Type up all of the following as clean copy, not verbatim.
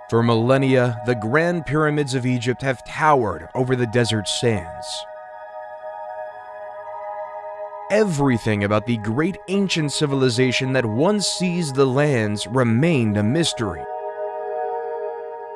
For millennia, the Grand Pyramids of Egypt have towered over the desert sands. Everything about the great ancient civilization that once seized the lands remained a mystery.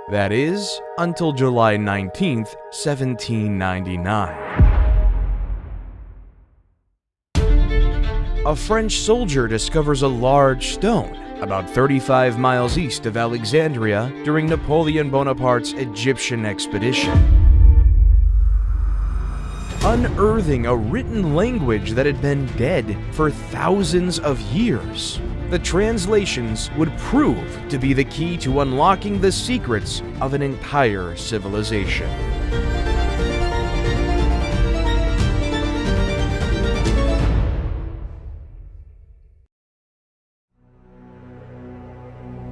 That is, until July 19, 1799. A French soldier discovers a large stone about 35 miles east of Alexandria during Napoleon Bonaparte's Egyptian expedition, unearthing a written language that had been dead for thousands of years. The translations would prove to be the key to unlocking the secrets of an entire civilization.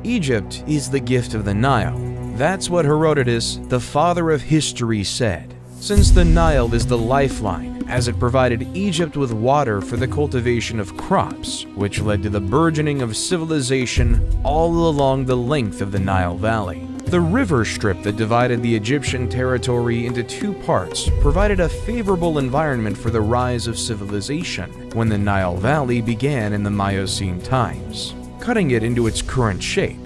Egypt is the gift of the Nile. That's what Herodotus, the father of history, said. Since the Nile is the lifeline, as it provided Egypt with water for the cultivation of crops, which led to the burgeoning of civilization all along the length of the Nile Valley. The river strip that divided the Egyptian territory into two parts provided a favorable environment for the rise of civilization when the Nile Valley began in the Miocene times, cutting it into its current shape.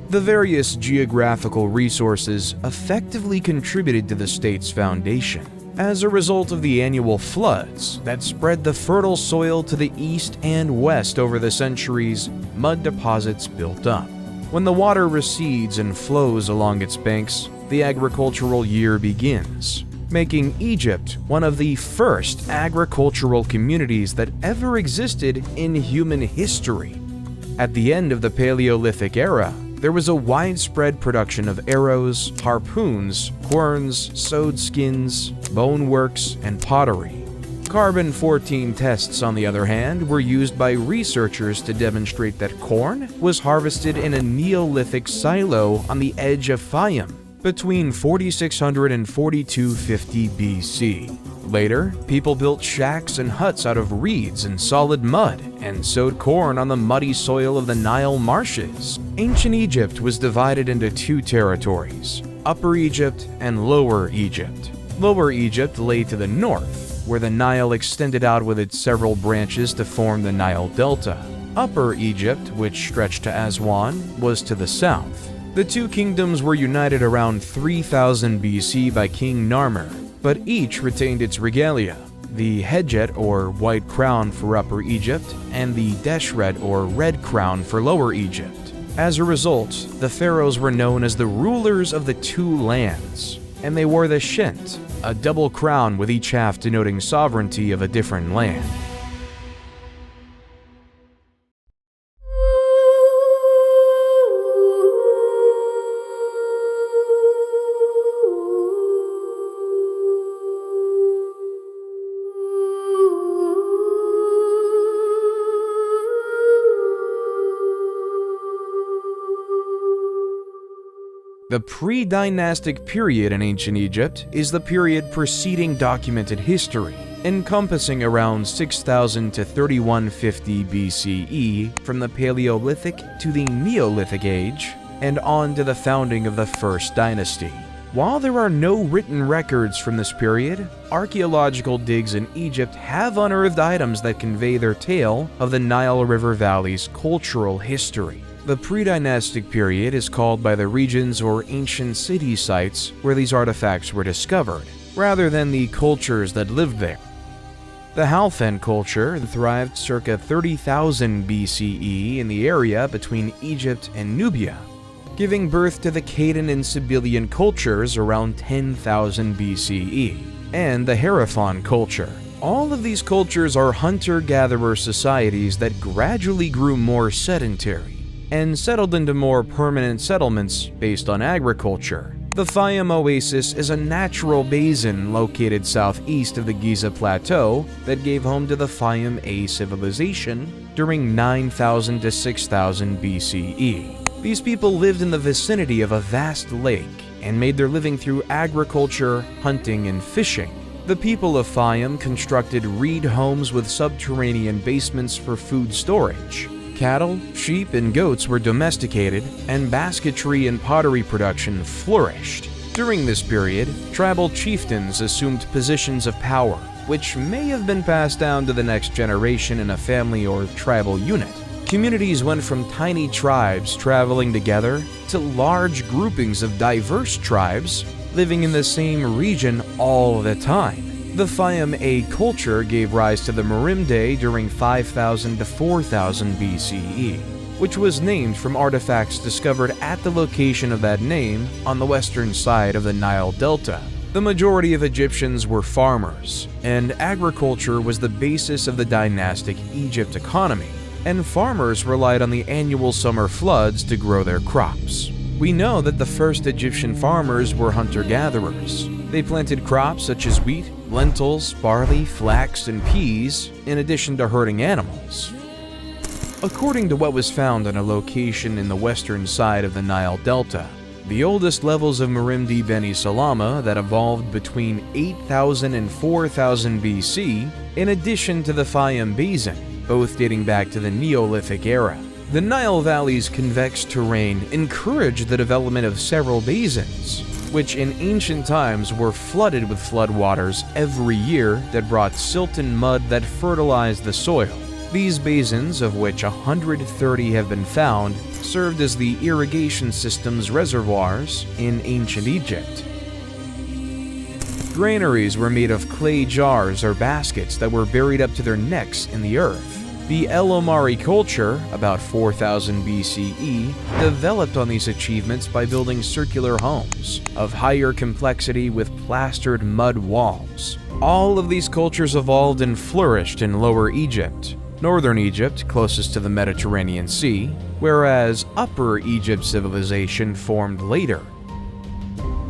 The various geographical resources effectively contributed to the state's foundation. As a result of the annual floods that spread the fertile soil to the east and west over the centuries, mud deposits built up. When the water recedes and flows along its banks, the agricultural year begins, making Egypt one of the first agricultural communities that ever existed in human history. At the end of the Paleolithic era, there was a widespread production of arrows, harpoons, querns, sewed skins, boneworks, and pottery. Carbon-14 tests, on the other hand, were used by researchers to demonstrate that corn was harvested in a Neolithic silo on the edge of Fayum between 4600 and 4250 BC. Later, people built shacks and huts out of reeds and solid mud and sowed corn on the muddy soil of the Nile marshes. Ancient Egypt was divided into two territories, Upper Egypt and Lower Egypt. Lower Egypt lay to the north, where the Nile extended out with its several branches to form the Nile Delta. Upper Egypt, which stretched to Aswan, was to the south. The two kingdoms were united around 3000 BC by King Narmer, but each retained its regalia, the Hedjet or white crown for Upper Egypt and the Deshret or red crown for Lower Egypt. As a result, the pharaohs were known as the rulers of the two lands, and they wore the Shent, a double crown with each half denoting sovereignty of a different land. The pre-dynastic period in ancient Egypt is the period preceding documented history, encompassing around 6000 to 3150 BCE from the Paleolithic to the Neolithic age and on to the founding of the First Dynasty. While there are no written records from this period, archaeological digs in Egypt have unearthed items that convey their tale of the Nile River Valley's cultural history. The pre-dynastic period is called by the regions or ancient city sites where these artifacts were discovered, rather than the cultures that lived there. The Halfen culture thrived circa 30,000 BCE in the area between Egypt and Nubia, giving birth to the Cadon and Sibyllian cultures around 10,000 BCE, and the Hierophant culture. All of these cultures are hunter-gatherer societies that gradually grew more sedentary and settled into more permanent settlements based on agriculture. The Fayum Oasis is a natural basin located southeast of the Giza Plateau that gave home to the Fayum A civilization during 9000 to 6000 BCE. These people lived in the vicinity of a vast lake and made their living through agriculture, hunting, and fishing. The people of Fayum constructed reed homes with subterranean basements for food storage. Cattle, sheep, and goats were domesticated, and basketry and pottery production flourished. During this period, tribal chieftains assumed positions of power, which may have been passed down to the next generation in a family or tribal unit. Communities went from tiny tribes traveling together to large groupings of diverse tribes living in the same region all the time. The Fayum-A culture gave rise to the Merimde during 5000 to 4000 BCE, which was named from artifacts discovered at the location of that name on the western side of the Nile Delta. The majority of Egyptians were farmers, and agriculture was the basis of the Dynastic Egypt economy, and farmers relied on the annual summer floods to grow their crops. We know that the first Egyptian farmers were hunter-gatherers. They planted crops such as wheat, lentils, barley, flax, and peas, in addition to herding animals. According to what was found on a location in the western side of the Nile Delta, the oldest levels of Merimdi Beni Salama that evolved between 8000 and 4000 BC, in addition to the Fayum Basin, both dating back to the Neolithic era. The Nile Valley's convex terrain encouraged the development of several basins, which in ancient times were flooded with floodwaters every year that brought silt and mud that fertilized the soil. These basins, of which 130 have been found, served as the irrigation system's reservoirs in ancient Egypt. Granaries were made of clay jars or baskets that were buried up to their necks in the earth. The El Omari culture, about 4000 BCE, developed on these achievements by building circular homes of higher complexity with plastered mud walls. All of these cultures evolved and flourished in Lower Egypt, Northern Egypt closest to the Mediterranean Sea, whereas Upper Egypt civilization formed later.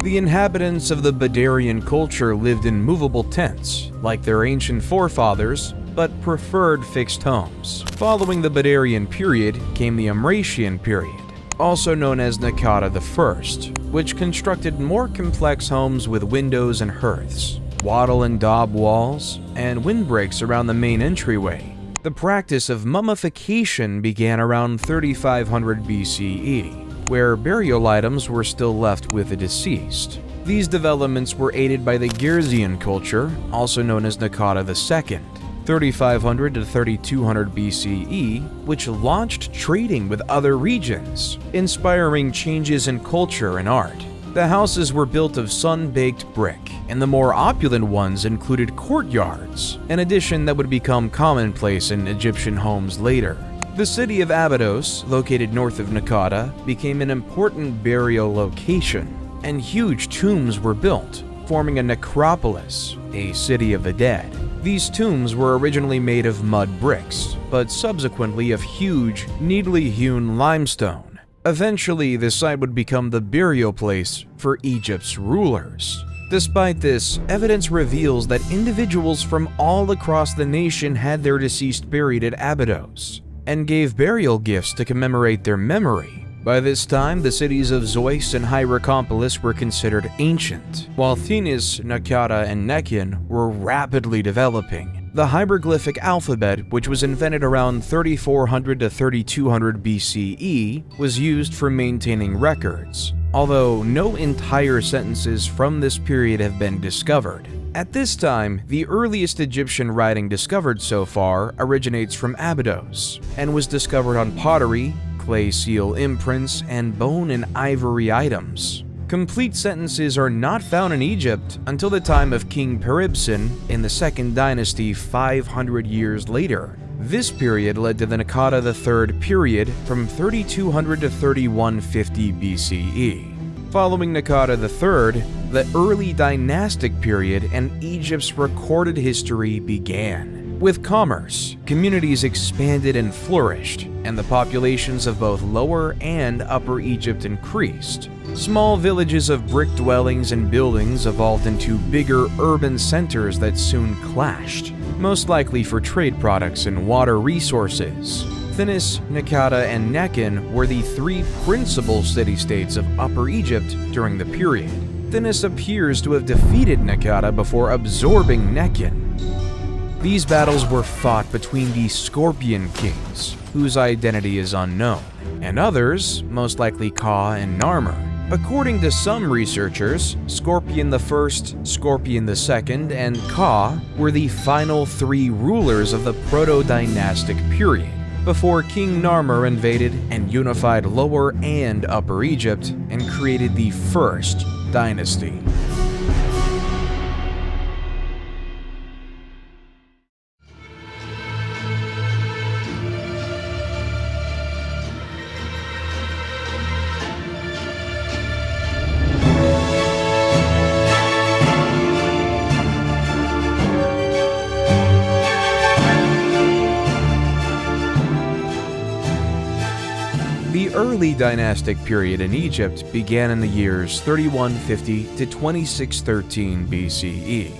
The inhabitants of the Badarian culture lived in movable tents, like their ancient forefathers, but preferred fixed homes. Following the Badarian period came the Amratian period, also known as Naqada I, which constructed more complex homes with windows and hearths, wattle and daub walls, and windbreaks around the main entryway. The practice of mummification began around 3500 BCE, where burial items were still left with the deceased. These developments were aided by the Girzian culture, also known as Naqada II, 3500 to 3200 BCE, which launched trading with other regions, inspiring changes in culture and art. The houses were built of sun-baked brick, and the more opulent ones included courtyards, an addition that would become commonplace in Egyptian homes later. The city of Abydos, located north of Naqada, became an important burial location, and huge tombs were built, forming a necropolis, a city of the dead. These tombs were originally made of mud bricks, but subsequently of huge, neatly hewn limestone. Eventually, the site would become the burial place for Egypt's rulers. Despite this, evidence reveals that individuals from all across the nation had their deceased buried at Abydos, and gave burial gifts to commemorate their memory. By this time, the cities of Zeus and Hierakonpolis were considered ancient, while Thinis, Naqada, and Nekhen were rapidly developing. The hieroglyphic alphabet, which was invented around 3400 to 3200 BCE, was used for maintaining records, although no entire sentences from this period have been discovered. At this time, the earliest Egyptian writing discovered so far originates from Abydos, and was discovered on pottery, clay seal imprints, and bone and ivory items. Complete sentences are not found in Egypt until the time of King Peribsen in the Second Dynasty 500 years later. This period led to the Naqada III period from 3200 to 3150 BCE. Following Naqada III, the early dynastic period and Egypt's recorded history began. With commerce, communities expanded and flourished, and the populations of both Lower and Upper Egypt increased. Small villages of brick dwellings and buildings evolved into bigger urban centers that soon clashed, most likely for trade products and water resources. Thinis, Naqada, and Nekhen were the three principal city-states of Upper Egypt during the period. Thinis appears to have defeated Naqada before absorbing Nekhen. These battles were fought between the Scorpion Kings, whose identity is unknown, and others, most likely Ka and Narmer. According to some researchers, Scorpion I, Scorpion II, and Ka were the final three rulers of the Proto-Dynastic period, before King Narmer invaded and unified Lower and Upper Egypt and created the first dynasty. The early dynastic period in Egypt began in the years 3150 to 2613 BCE.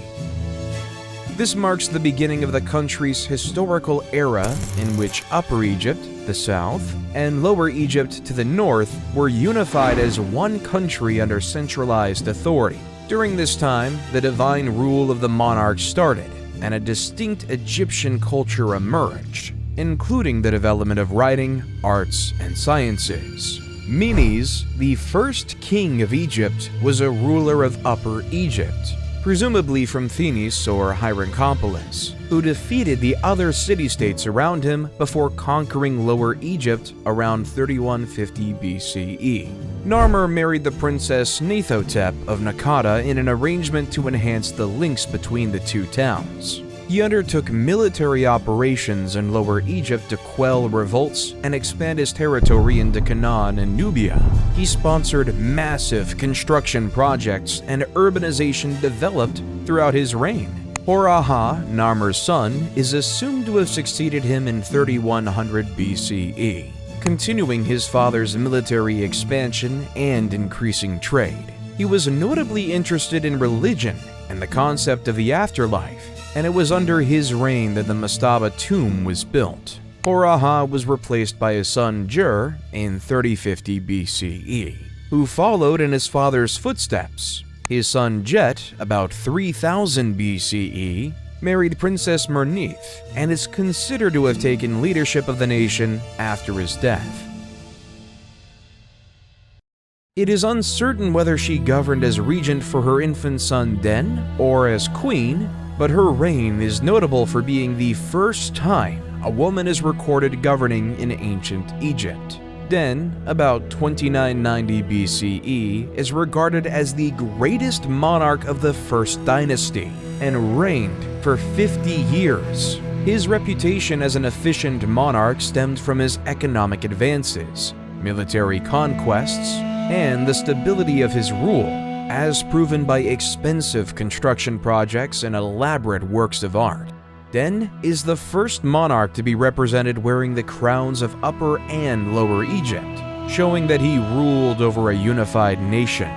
This marks the beginning of the country's historical era in which Upper Egypt, the south, and Lower Egypt to the north were unified as one country under centralized authority. During this time, the divine rule of the monarch started, and a distinct Egyptian culture emerged, including the development of writing, arts, and sciences. Menes, the first king of Egypt, was a ruler of Upper Egypt, presumably from Thinis or Hierakonpolis, who defeated the other city-states around him before conquering Lower Egypt around 3150 BCE. Narmer married the princess Neithotep of Nakata in an arrangement to enhance the links between the two towns. He undertook military operations in Lower Egypt to quell revolts and expand his territory into Canaan and Nubia. He sponsored massive construction projects, and urbanization developed throughout his reign. Hor-Aha, Narmer's son, is assumed to have succeeded him in 3100 BCE, continuing his father's military expansion and increasing trade. He was notably interested in religion and the concept of the afterlife, and it was under his reign that the Mastaba tomb was built. Hor-Aha was replaced by his son Jur in 3050 BCE, who followed in his father's footsteps. His son Jet, about 3000 BCE, married Princess Mernith and is considered to have taken leadership of the nation after his death. It is uncertain whether she governed as regent for her infant son Den or as queen, but her reign is notable for being the first time a woman is recorded governing in ancient Egypt. Den, about 2990 BCE, is regarded as the greatest monarch of the first dynasty and reigned for 50 years. His reputation as an efficient monarch stemmed from his economic advances, military conquests, and the stability of his rule, as proven by expensive construction projects and elaborate works of art. Den is the first monarch to be represented wearing the crowns of Upper and Lower Egypt, showing that he ruled over a unified nation.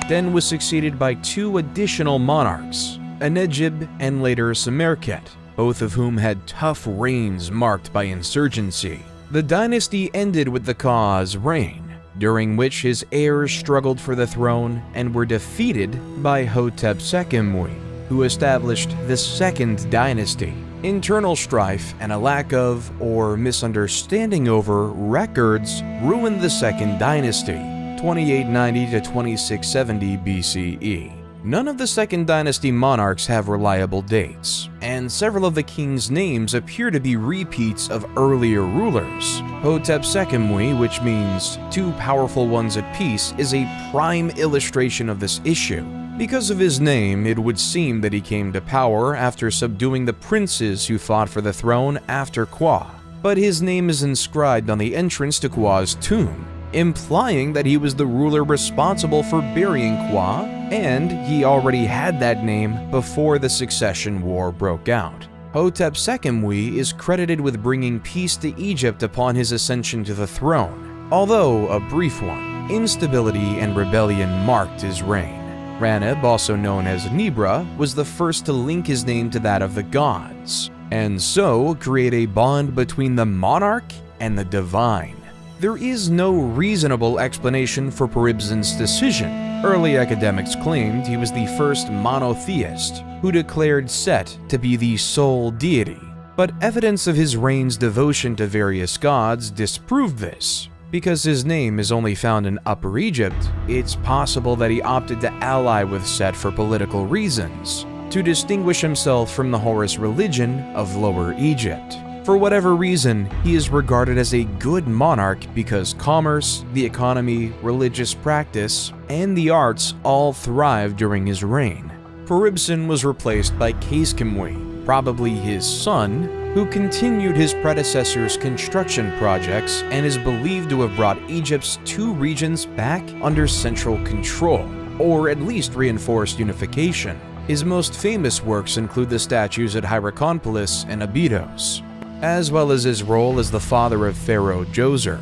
Den was succeeded by two additional monarchs, Enegib and later Semerkhet, both of whom had tough reigns marked by insurgency. The dynasty ended with the Ka's reign, during which his heirs struggled for the throne and were defeated by Hotep Sekemui, who established the Second Dynasty. Internal strife and a lack of, or misunderstanding over, records ruined the Second Dynasty, 2890 to 2670 BCE. None of the Second Dynasty monarchs have reliable dates, and several of the kings' names appear to be repeats of earlier rulers. Hotep Sekemui, which means two powerful ones at peace, is a prime illustration of this issue. Because of his name, it would seem that he came to power after subduing the princes who fought for the throne after Kwa, but his name is inscribed on the entrance to Kwa's tomb, implying that he was the ruler responsible for burying Kwa, and he already had that name before the succession war broke out. Hotep Sekemui is credited with bringing peace to Egypt upon his ascension to the throne, although a brief one. Instability and rebellion marked his reign. Raneb, also known as Nibra, was the first to link his name to that of the gods, and so create a bond between the monarch and the divine. There is no reasonable explanation for Peribzen's decision, Early academics claimed he was the first monotheist who declared Set to be the sole deity, but evidence of his reign's devotion to various gods disproved this. Because his name is only found in Upper Egypt, it's possible that he opted to ally with Set for political reasons, to distinguish himself from the Horus religion of Lower Egypt. For whatever reason, he is regarded as a good monarch because commerce, the economy, religious practice, and the arts all thrived during his reign. Peribsen was replaced by Kheskamui, probably his son, who continued his predecessor's construction projects and is believed to have brought Egypt's two regions back under central control, or at least reinforced unification. His most famous works include the statues at Hierakonpolis and Abydos, as well as his role as the father of Pharaoh Djoser.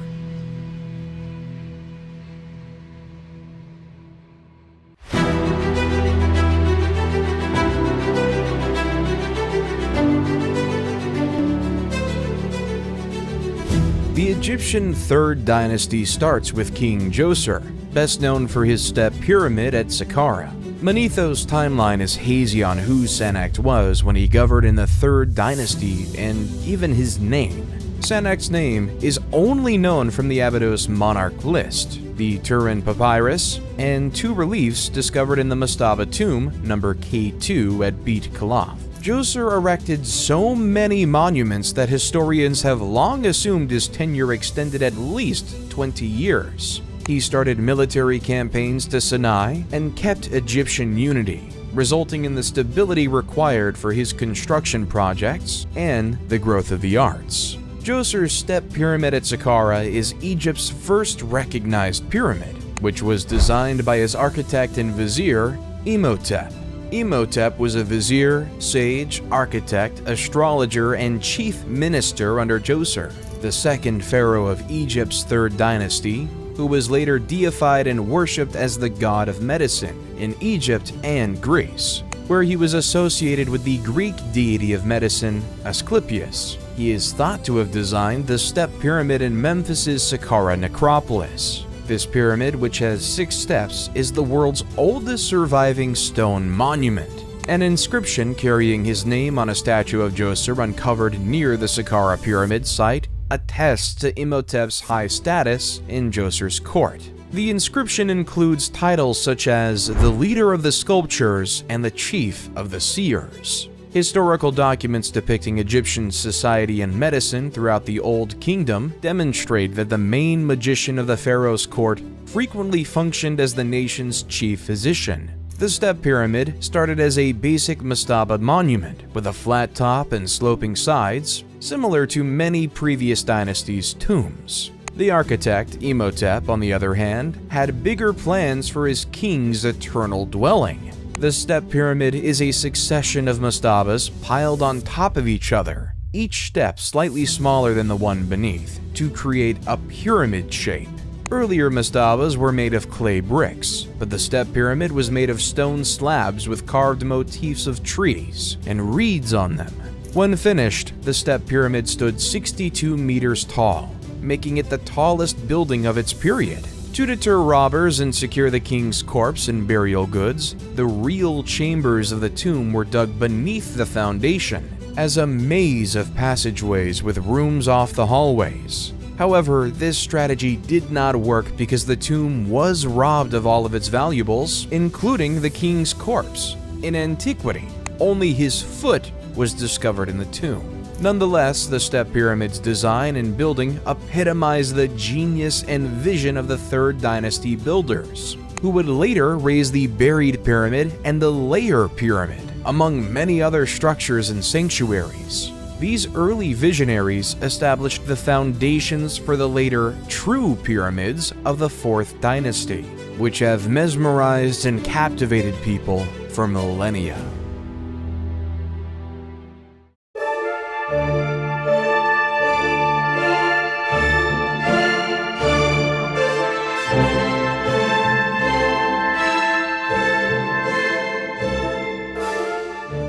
The Egyptian Third Dynasty starts with King Djoser, best known for his step pyramid at Saqqara. Manetho's timeline is hazy on who Sennacht was when he governed in the Third Dynasty and even his name. Sennacht's name is only known from the Abydos monarch list, the Turin Papyrus, and two reliefs discovered in the Mastaba tomb, number K2 at Beit Kalath. Djoser erected so many monuments that historians have long assumed his tenure extended at least 20 years. He started military campaigns to Sinai and kept Egyptian unity, resulting in the stability required for his construction projects and the growth of the arts. Djoser's step pyramid at Saqqara is Egypt's first recognized pyramid, which was designed by his architect and vizier, Imhotep. Imhotep was a vizier, sage, architect, astrologer, and chief minister under Djoser, the second pharaoh of Egypt's Third Dynasty, who was later deified and worshipped as the god of medicine in Egypt and Greece, where he was associated with the Greek deity of medicine, Asclepius. He is thought to have designed the step pyramid in Memphis's Saqqara necropolis. This pyramid, which has 6 steps, is the world's oldest surviving stone monument. An inscription carrying his name on a statue of Djoser uncovered near the Saqqara pyramid site attests to Imhotep's high status in Djoser's court. The inscription includes titles such as the leader of the sculptures and the chief of the seers. Historical documents depicting Egyptian society and medicine throughout the Old Kingdom demonstrate that the main magician of the pharaoh's court frequently functioned as the nation's chief physician. The step pyramid started as a basic mastaba monument with a flat top and sloping sides, similar to many previous dynasties' tombs. The architect, Imhotep, on the other hand, had bigger plans for his king's eternal dwelling. The step pyramid is a succession of mastabas piled on top of each other, each step slightly smaller than the one beneath, to create a pyramid shape. Earlier mastabas were made of clay bricks, but the step pyramid was made of stone slabs with carved motifs of trees and reeds on them. When finished, the step pyramid stood 62 meters tall, making it the tallest building of its period. To deter robbers and secure the king's corpse and burial goods, the real chambers of the tomb were dug beneath the foundation, as a maze of passageways with rooms off the hallways. However, this strategy did not work because the tomb was robbed of all of its valuables, including the king's corpse. In antiquity, only his foot was discovered in the tomb. Nonetheless, the step pyramid's design and building epitomize the genius and vision of the Third Dynasty builders, who would later raise the buried pyramid and the layer pyramid, among many other structures and sanctuaries. These early visionaries established the foundations for the later true pyramids of the Fourth Dynasty, which have mesmerized and captivated people for millennia.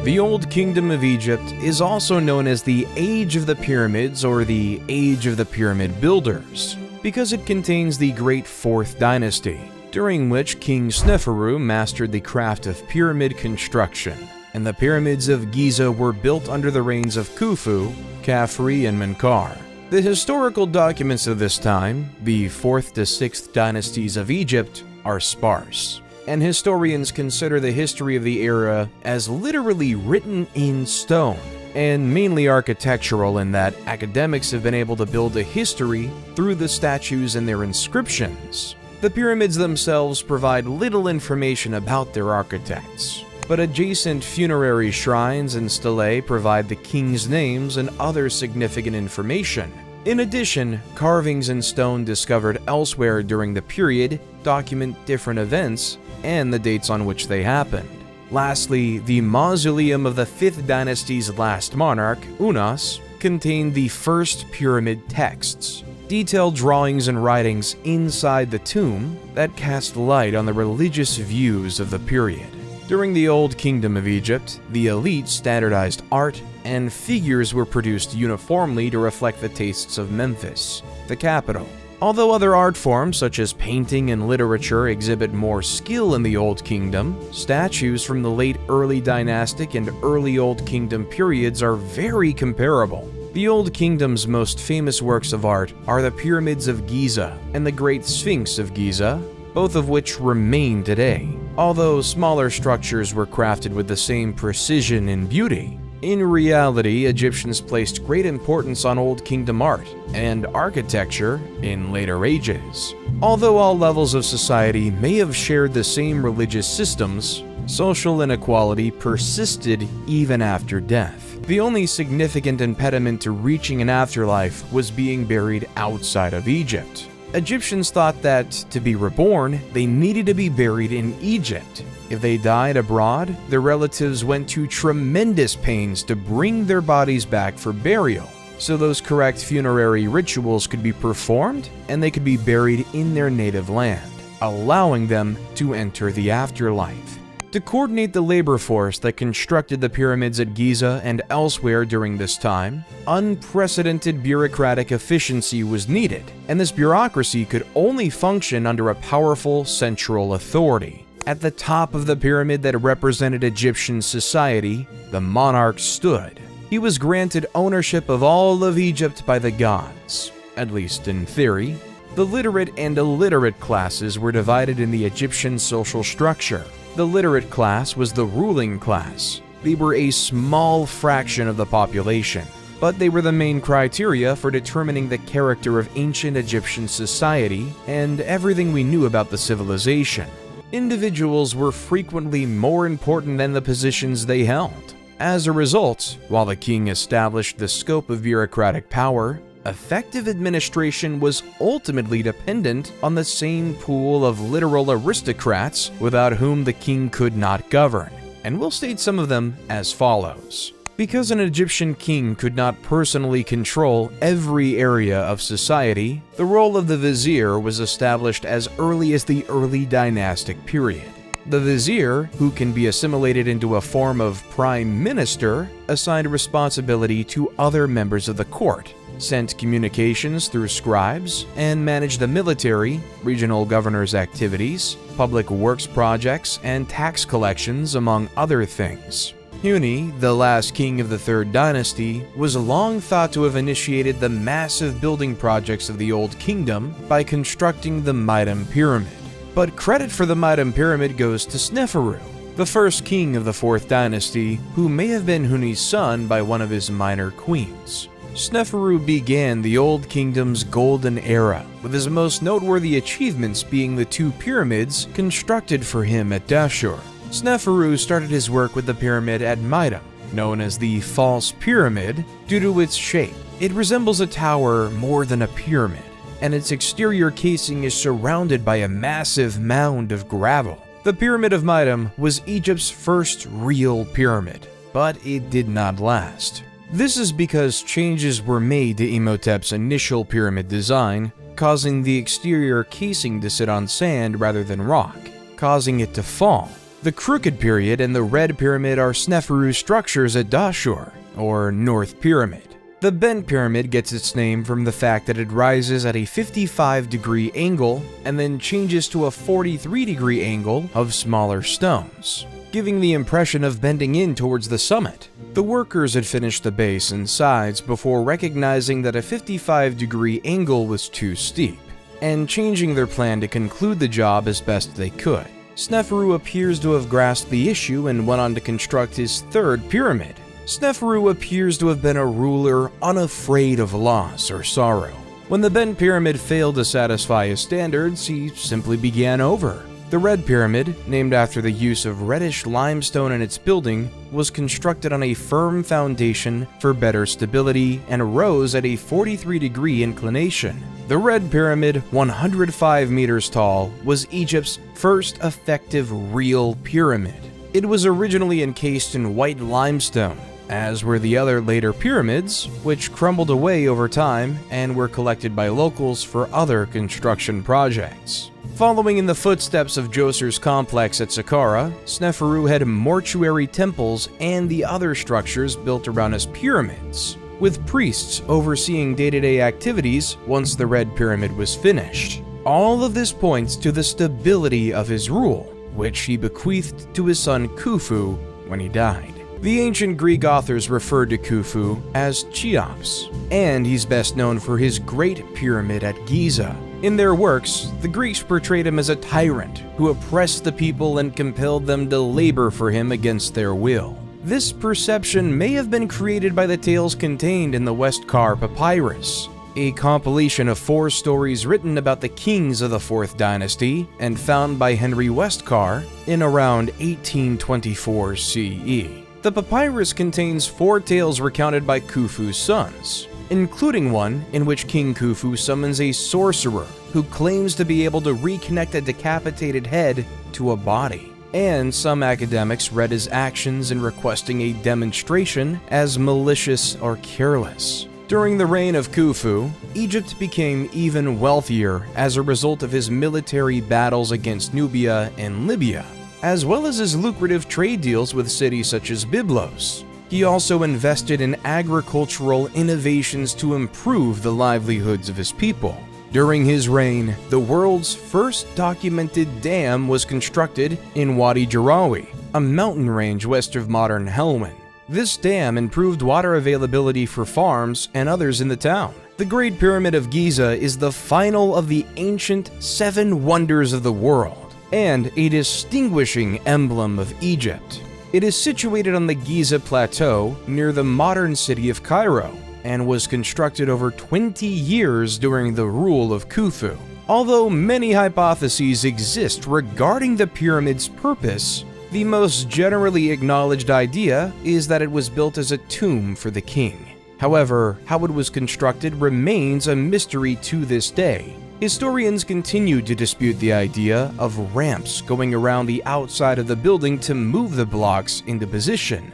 The Old Kingdom of Egypt is also known as the Age of the Pyramids or the Age of the Pyramid Builders, because it contains the Great Fourth Dynasty, during which King Sneferu mastered the craft of pyramid construction, and the pyramids of Giza were built under the reigns of Khufu, Khafre, and Menkaure. The historical documents of this time, the 4th to 6th dynasties of Egypt, are sparse, and historians consider the history of the era as literally written in stone, and mainly architectural in that academics have been able to build a history through the statues and their inscriptions. The pyramids themselves provide little information about their architects, but adjacent funerary shrines and stelae provide the king's names and other significant information. In addition, carvings in stone discovered elsewhere during the period document different events and the dates on which they happened. Lastly, the mausoleum of the 5th dynasty's last monarch, Unas, contained the first pyramid texts, detailed drawings and writings inside the tomb that cast light on the religious views of the period. During the Old Kingdom of Egypt, the elite standardized art and figures were produced uniformly to reflect the tastes of Memphis, the capital. Although other art forms such as painting and literature exhibit more skill in the Old Kingdom, statues from the late early dynastic and early Old Kingdom periods are very comparable. The Old Kingdom's most famous works of art are the Pyramids of Giza and the Great Sphinx of Giza, both of which remain today. Although smaller structures were crafted with the same precision and beauty, in reality, Egyptians placed great importance on Old Kingdom art and architecture in later ages. Although all levels of society may have shared the same religious systems, social inequality persisted even after death. The only significant impediment to reaching an afterlife was being buried outside of Egypt. Egyptians thought that, to be reborn, they needed to be buried in Egypt. If they died abroad, their relatives went to tremendous pains to bring their bodies back for burial, so those correct funerary rituals could be performed and they could be buried in their native land, allowing them to enter the afterlife. To coordinate the labor force that constructed the pyramids at Giza and elsewhere during this time, unprecedented bureaucratic efficiency was needed, and this bureaucracy could only function under a powerful central authority. At the top of the pyramid that represented Egyptian society, the monarch stood. He was granted ownership of all of Egypt by the gods, at least in theory. The literate and illiterate classes were divided in the Egyptian social structure. The literate class was the ruling class. They were a small fraction of the population, but they were the main criteria for determining the character of ancient Egyptian society and everything we knew about the civilization. Individuals were frequently more important than the positions they held. As a result, while the king established the scope of bureaucratic power, effective administration was ultimately dependent on the same pool of literal aristocrats without whom the king could not govern, and we'll state some of them as follows. Because an Egyptian king could not personally control every area of society, the role of the vizier was established as early as the early dynastic period. The vizier, who can be assimilated into a form of prime minister, assigned responsibility to other members of the court, sent communications through scribes, and managed the military, regional governors' activities, public works projects, and tax collections, among other things. Huni, the last king of the Third Dynasty, was long thought to have initiated the massive building projects of the Old Kingdom by constructing the Mitam Pyramid. But credit for the Mitam Pyramid goes to Sneferu, the first king of the Fourth Dynasty, who may have been Huni's son by one of his minor queens. Sneferu began the Old Kingdom's golden era, with his most noteworthy achievements being the two pyramids constructed for him at Dashur. Sneferu started his work with the pyramid at Mitam, known as the False Pyramid, due to its shape. It resembles a tower more than a pyramid, and its exterior casing is surrounded by a massive mound of gravel. The Pyramid of Mitam was Egypt's first real pyramid, but it did not last. This is because changes were made to Imhotep's initial pyramid design, causing the exterior casing to sit on sand rather than rock, causing it to fall. The Crooked Period and the Red Pyramid are Sneferu's structures at Dashur, or North Pyramid. The The bent pyramid gets its name from the fact that it rises at a 55-degree angle and then changes to a 43-degree angle of smaller stones, giving the impression of bending in towards the summit. The workers had finished the base and sides before recognizing that a 55-degree angle was too steep, and changing their plan to conclude the job as best they could. Sneferu appears to have grasped the issue and went on to construct his third pyramid. Sneferu appears to have been a ruler unafraid of loss or sorrow. When the bent pyramid failed to satisfy his standards, he simply began over. The red pyramid, named after the use of reddish limestone in its building, was constructed on a firm foundation for better stability and rose at a 43-degree inclination. The red pyramid, 105 meters tall, was Egypt's first effective real pyramid. It was originally encased in white limestone, as were the other later pyramids, which crumbled away over time and were collected by locals for other construction projects. Following in the footsteps of Djoser's complex at Saqqara, Sneferu had mortuary temples and the other structures built around his pyramids, with priests overseeing day-to-day activities once the red pyramid was finished. All of this points to the stability of his rule, which he bequeathed to his son Khufu when he died. The ancient Greek authors referred to Khufu as Cheops, and he's best known for his Great Pyramid at Giza. In their works, the Greeks portrayed him as a tyrant who oppressed the people and compelled them to labor for him against their will. This perception may have been created by the tales contained in the Westcar Papyrus, a compilation of 4 stories written about the kings of the 4th dynasty and found by Henry Westcar in around 1824 CE. The papyrus contains 4 tales recounted by Khufu's sons, including one in which King Khufu summons a sorcerer who claims to be able to reconnect a decapitated head to a body. And some academics read his actions in requesting a demonstration as malicious or careless. During the reign of Khufu, Egypt became even wealthier as a result of his military battles against Nubia and Libya, as well as his lucrative trade deals with cities such as Byblos. He also invested in agricultural innovations to improve the livelihoods of his people. During his reign, the world's first documented dam was constructed in Wadi Jarawi, a mountain range west of modern Helwan. This dam improved water availability for farms and others in the town. The Great Pyramid of Giza is the final of the ancient 7 wonders of the world, and a distinguishing emblem of Egypt. It is situated on the Giza Plateau near the modern city of Cairo, and was constructed over 20 years during the rule of Khufu. Although many hypotheses exist regarding the pyramid's purpose, the most generally acknowledged idea is that it was built as a tomb for the king. However, how it was constructed remains a mystery to this day. Historians continue to dispute the idea of ramps going around the outside of the building to move the blocks into position.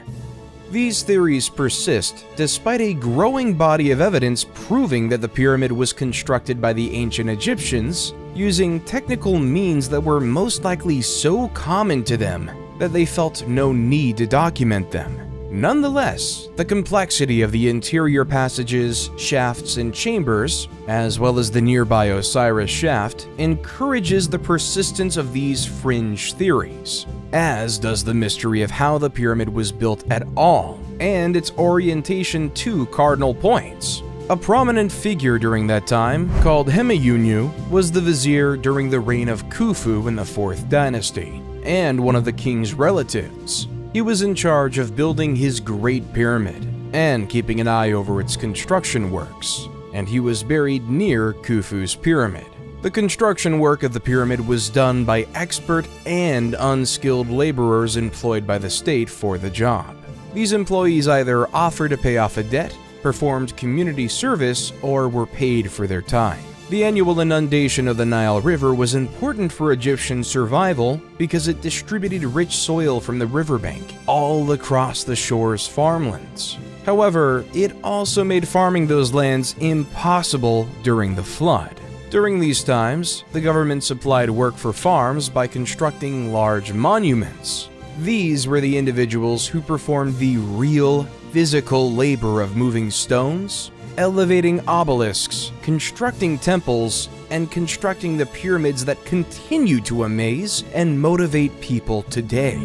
These theories persist despite a growing body of evidence proving that the pyramid was constructed by the ancient Egyptians using technical means that were most likely so common to them that they felt no need to document them. Nonetheless, the complexity of the interior passages, shafts, and chambers, as well as the nearby Osiris shaft, encourages the persistence of these fringe theories, as does the mystery of how the pyramid was built at all, and its orientation to cardinal points. A prominent figure during that time, called Hemeyunu, was the vizier during the reign of Khufu in the 4th dynasty, and one of the king's relatives. He was in charge of building his Great Pyramid and keeping an eye over its construction works, and he was buried near Khufu's pyramid. The construction work of the pyramid was done by expert and unskilled laborers employed by the state for the job. These employees either offered to pay off a debt, performed community service, or were paid for their time. The annual inundation of the Nile River was important for Egyptian survival because it distributed rich soil from the riverbank all across the shore's farmlands. However, it also made farming those lands impossible during the flood. During these times, the government supplied work for farms by constructing large monuments. These were the individuals who performed the real physical labor of moving stones, elevating obelisks, constructing temples, and constructing the pyramids that continue to amaze and motivate people today.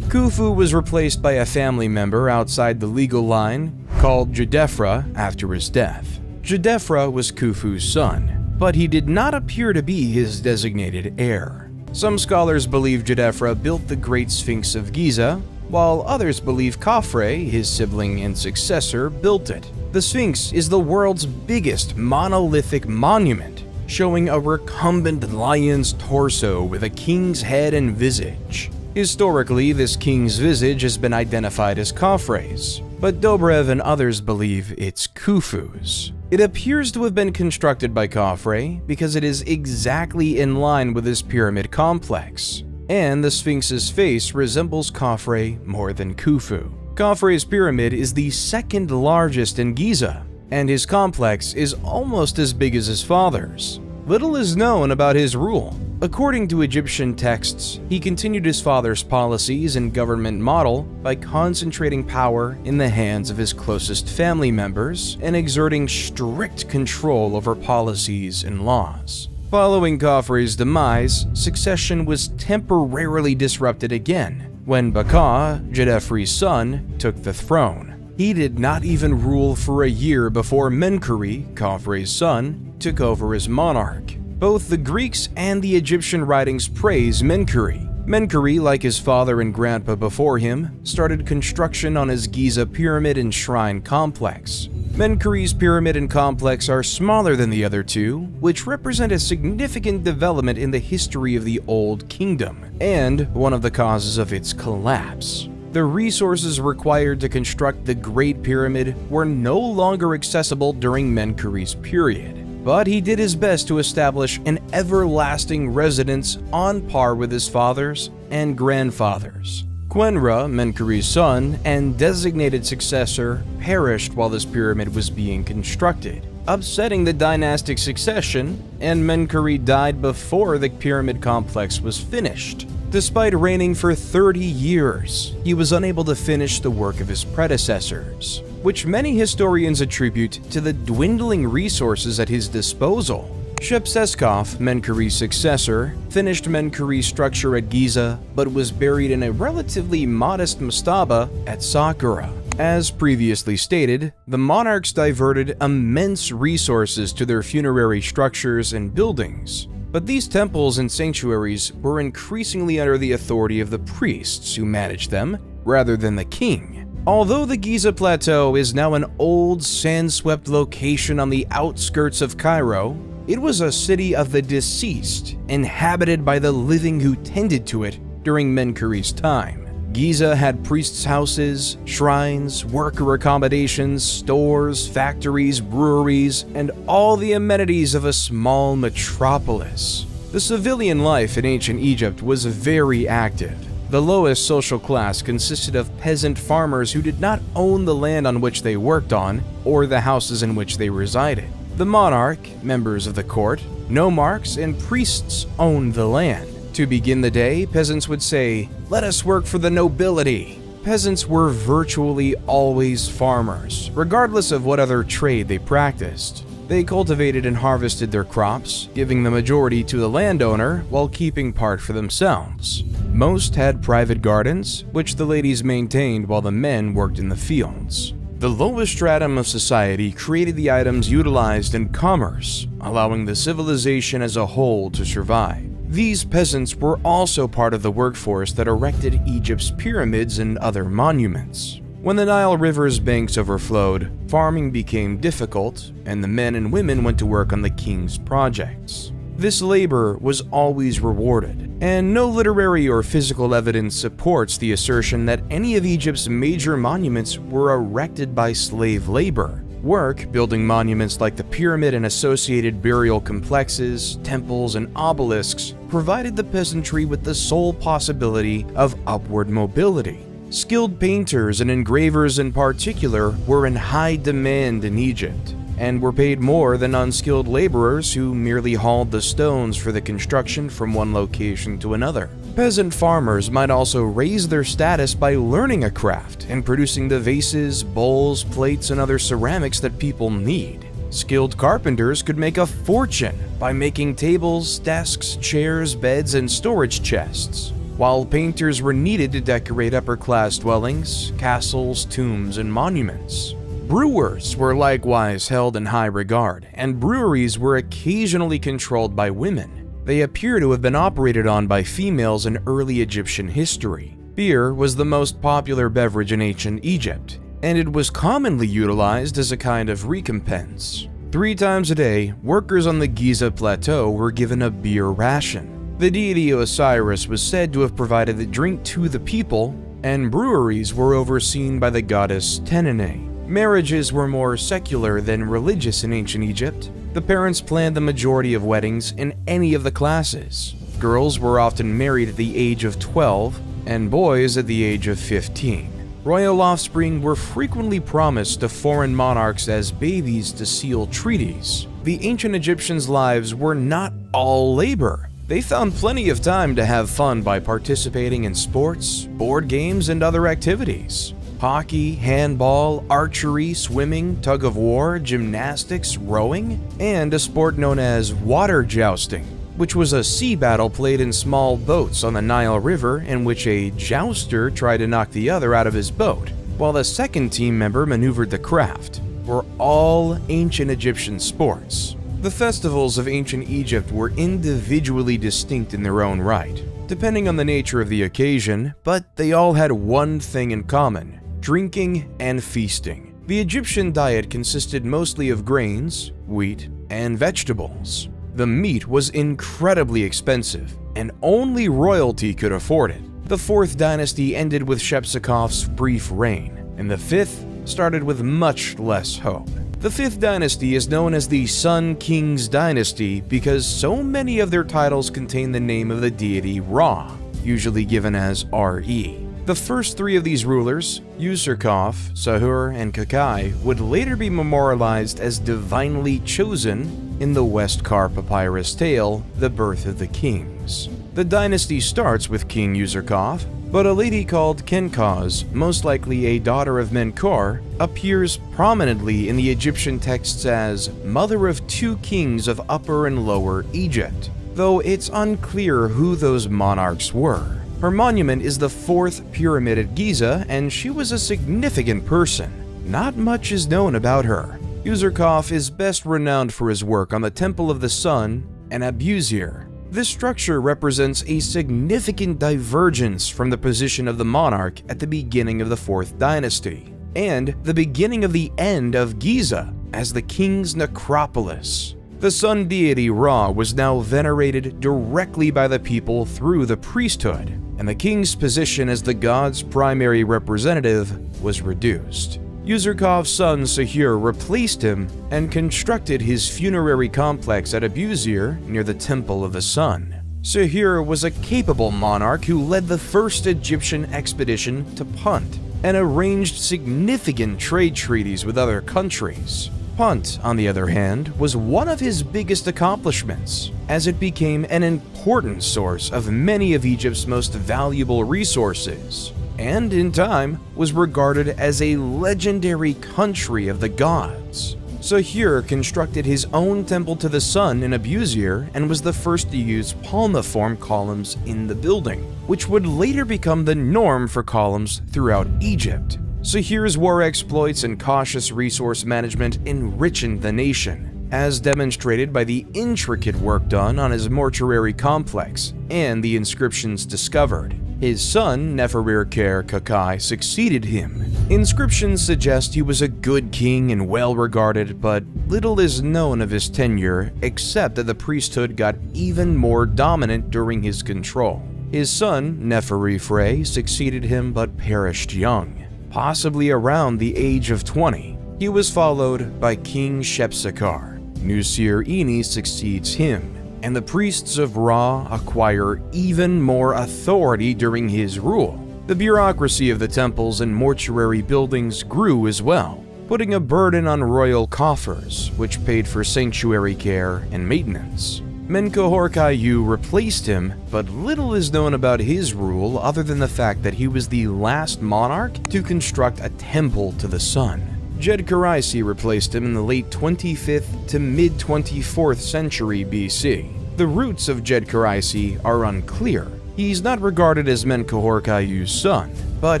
Khufu was replaced by a family member outside the legal line called Jedefra after his death. Jedefra was Khufu's son, but he did not appear to be his designated heir. Some scholars believe Jedefra built the Great Sphinx of Giza, while others believe Khafre, his sibling and successor, built it. The Sphinx is the world's biggest monolithic monument, showing a recumbent lion's torso with a king's head and visage. Historically, this king's visage has been identified as Khafre's, but Dobrev and others believe it's Khufu's. It appears to have been constructed by Khafre because it is exactly in line with his pyramid complex, and the Sphinx's face resembles Khafre more than Khufu. Khafre's pyramid is the second largest in Giza, and his complex is almost as big as his father's. Little is known about his rule. According to Egyptian texts, he continued his father's policies and government model by concentrating power in the hands of his closest family members and exerting strict control over policies and laws. Following Khafre's demise, succession was temporarily disrupted again when Baka, Jedefri's son, took the throne. He did not even rule for a year before Menkaure, Khafre's son, took over as monarch. Both the Greeks and the Egyptian writings praise Menkaure. Menkaure, like his father and grandpa before him, started construction on his Giza pyramid and shrine complex. Menkaure's pyramid and complex are smaller than the other two, which represent a significant development in the history of the Old Kingdom, and one of the causes of its collapse. The resources required to construct the Great Pyramid were no longer accessible during Menkaure's period, but he did his best to establish an everlasting residence on par with his father's and grandfather's. Quenra, Menkaure's son and designated successor, perished while this pyramid was being constructed, upsetting the dynastic succession, and Menkaure died before the pyramid complex was finished. Despite reigning for 30 years, he was unable to finish the work of his predecessors, which many historians attribute to the dwindling resources at his disposal. Shepseskaf, Menkaure's successor, finished Menkaure's structure at Giza, but was buried in a relatively modest mastaba at Saqqara. As previously stated, the monarchs diverted immense resources to their funerary structures and buildings, but these temples and sanctuaries were increasingly under the authority of the priests who managed them, rather than the king. Although the Giza Plateau is now an old, sand-swept location on the outskirts of Cairo, it was a city of the deceased, inhabited by the living who tended to it during Menkaure's time. Giza had priests' houses, shrines, worker accommodations, stores, factories, breweries, and all the amenities of a small metropolis. The civilian life in ancient Egypt was very active. The lowest social class consisted of peasant farmers who did not own the land on which they worked on or the houses in which they resided. The monarch, members of the court, nomarchs, and priests owned the land. To begin the day, peasants would say, "Let us work for the nobility." Peasants were virtually always farmers, regardless of what other trade they practiced. They cultivated and harvested their crops, giving the majority to the landowner while keeping part for themselves. Most had private gardens, which the ladies maintained while the men worked in the fields. The lowest stratum of society created the items utilized in commerce, allowing the civilization as a whole to survive. These peasants were also part of the workforce that erected Egypt's pyramids and other monuments. When the Nile River's banks overflowed, farming became difficult, and the men and women went to work on the king's projects. This labor was always rewarded, and no literary or physical evidence supports the assertion that any of Egypt's major monuments were erected by slave labor. Work building monuments like the pyramid and associated burial complexes, temples, and obelisks provided the peasantry with the sole possibility of upward mobility. Skilled painters and engravers in particular were in high demand in Egypt. and were paid more than unskilled laborers who merely hauled the stones for the construction from one location to another. Peasant farmers might also raise their status by learning a craft and producing the vases, bowls, plates, and other ceramics that people need. Skilled carpenters could make a fortune by making tables, desks, chairs, beds, and storage chests, while painters were needed to decorate upper-class dwellings, castles, tombs, and monuments. Brewers were likewise held in high regard, and breweries were occasionally controlled by women. They appear to have been operated on by females in early Egyptian history. Beer was the most popular beverage in ancient Egypt, and it was commonly utilized as a kind of recompense. 3 times a day, workers on the Giza Plateau were given a beer ration. The deity Osiris was said to have provided the drink to the people, and breweries were overseen by the goddess Tenene. Marriages were more secular than religious in ancient Egypt. The parents planned the majority of weddings in any of the classes. Girls were often married at the age of 12, and boys at the age of 15. Royal offspring were frequently promised to foreign monarchs as babies to seal treaties. The ancient Egyptians' lives were not all labor. They found plenty of time to have fun by participating in sports, board games, and other activities. Hockey, handball, archery, swimming, tug-of-war, gymnastics, rowing, and a sport known as water jousting, which was a sea battle played in small boats on the Nile River in which a jouster tried to knock the other out of his boat, while the second team member maneuvered the craft, were all ancient Egyptian sports. The festivals of ancient Egypt were individually distinct in their own right, depending on the nature of the occasion, but they all had one thing in common: drinking and feasting. The Egyptian diet consisted mostly of grains, wheat, and vegetables. The meat was incredibly expensive, and only royalty could afford it. The 4th dynasty ended with Shepsekhof's brief reign, and the 5th started with much less hope. The 5th dynasty is known as the Sun King's Dynasty because so many of their titles contain the name of the deity Ra, usually given as Re. The first 3 of these rulers, Userkaf, Sahur, and Kakai, would later be memorialized as divinely chosen in the Westkar papyrus tale, The Birth of the Kings. The dynasty starts with King Userkaf, but a lady called Kenkaz, most likely a daughter of Menkor, appears prominently in the Egyptian texts as mother of 2 kings of Upper and Lower Egypt, though it's unclear who those monarchs were. Her monument is the 4th pyramid at Giza, and she was a significant person. Not much is known about her. Userkaf is best renowned for his work on the Temple of the Sun and Abusir. This structure represents a significant divergence from the position of the monarch at the beginning of the 4th dynasty, and the beginning of the end of Giza as the king's necropolis. The sun deity Ra was now venerated directly by the people through the priesthood, and the king's position as the god's primary representative was reduced. Userkaf's son Sahur replaced him and constructed his funerary complex at Abusir near the Temple of the Sun. Sahur was a capable monarch who led the first Egyptian expedition to Punt and arranged significant trade treaties with other countries. Punt, on the other hand, was one of his biggest accomplishments, as it became an important source of many of Egypt's most valuable resources, and in time was regarded as a legendary country of the gods. Sahur constructed his own temple to the sun in Abusir and was the first to use palmiform columns in the building, which would later become the norm for columns throughout Egypt. Sahur's war exploits and cautious resource management enriched the nation, as demonstrated by the intricate work done on his mortuary complex and the inscriptions discovered. His son, Neferirker Kakai, succeeded him. Inscriptions suggest he was a good king and well-regarded, but little is known of his tenure except that the priesthood got even more dominant during his control. His son, Neferifre, succeeded him but perished young, possibly around the age of 20. He was followed by King Shepsekhar. Nusir-ini succeeds him, and the priests of Ra acquire even more authority during his rule. The bureaucracy of the temples and mortuary buildings grew as well. putting a burden on royal coffers, which paid for sanctuary care and maintenance. Menkaure replaced him, but little is known about his rule other than the fact that he was the last monarch to construct a temple to the sun. Djedkaraisi replaced him in the late 25th to mid-24th century BC. The roots of Djedkaraisi are unclear. He's not regarded as Menkaure's son, but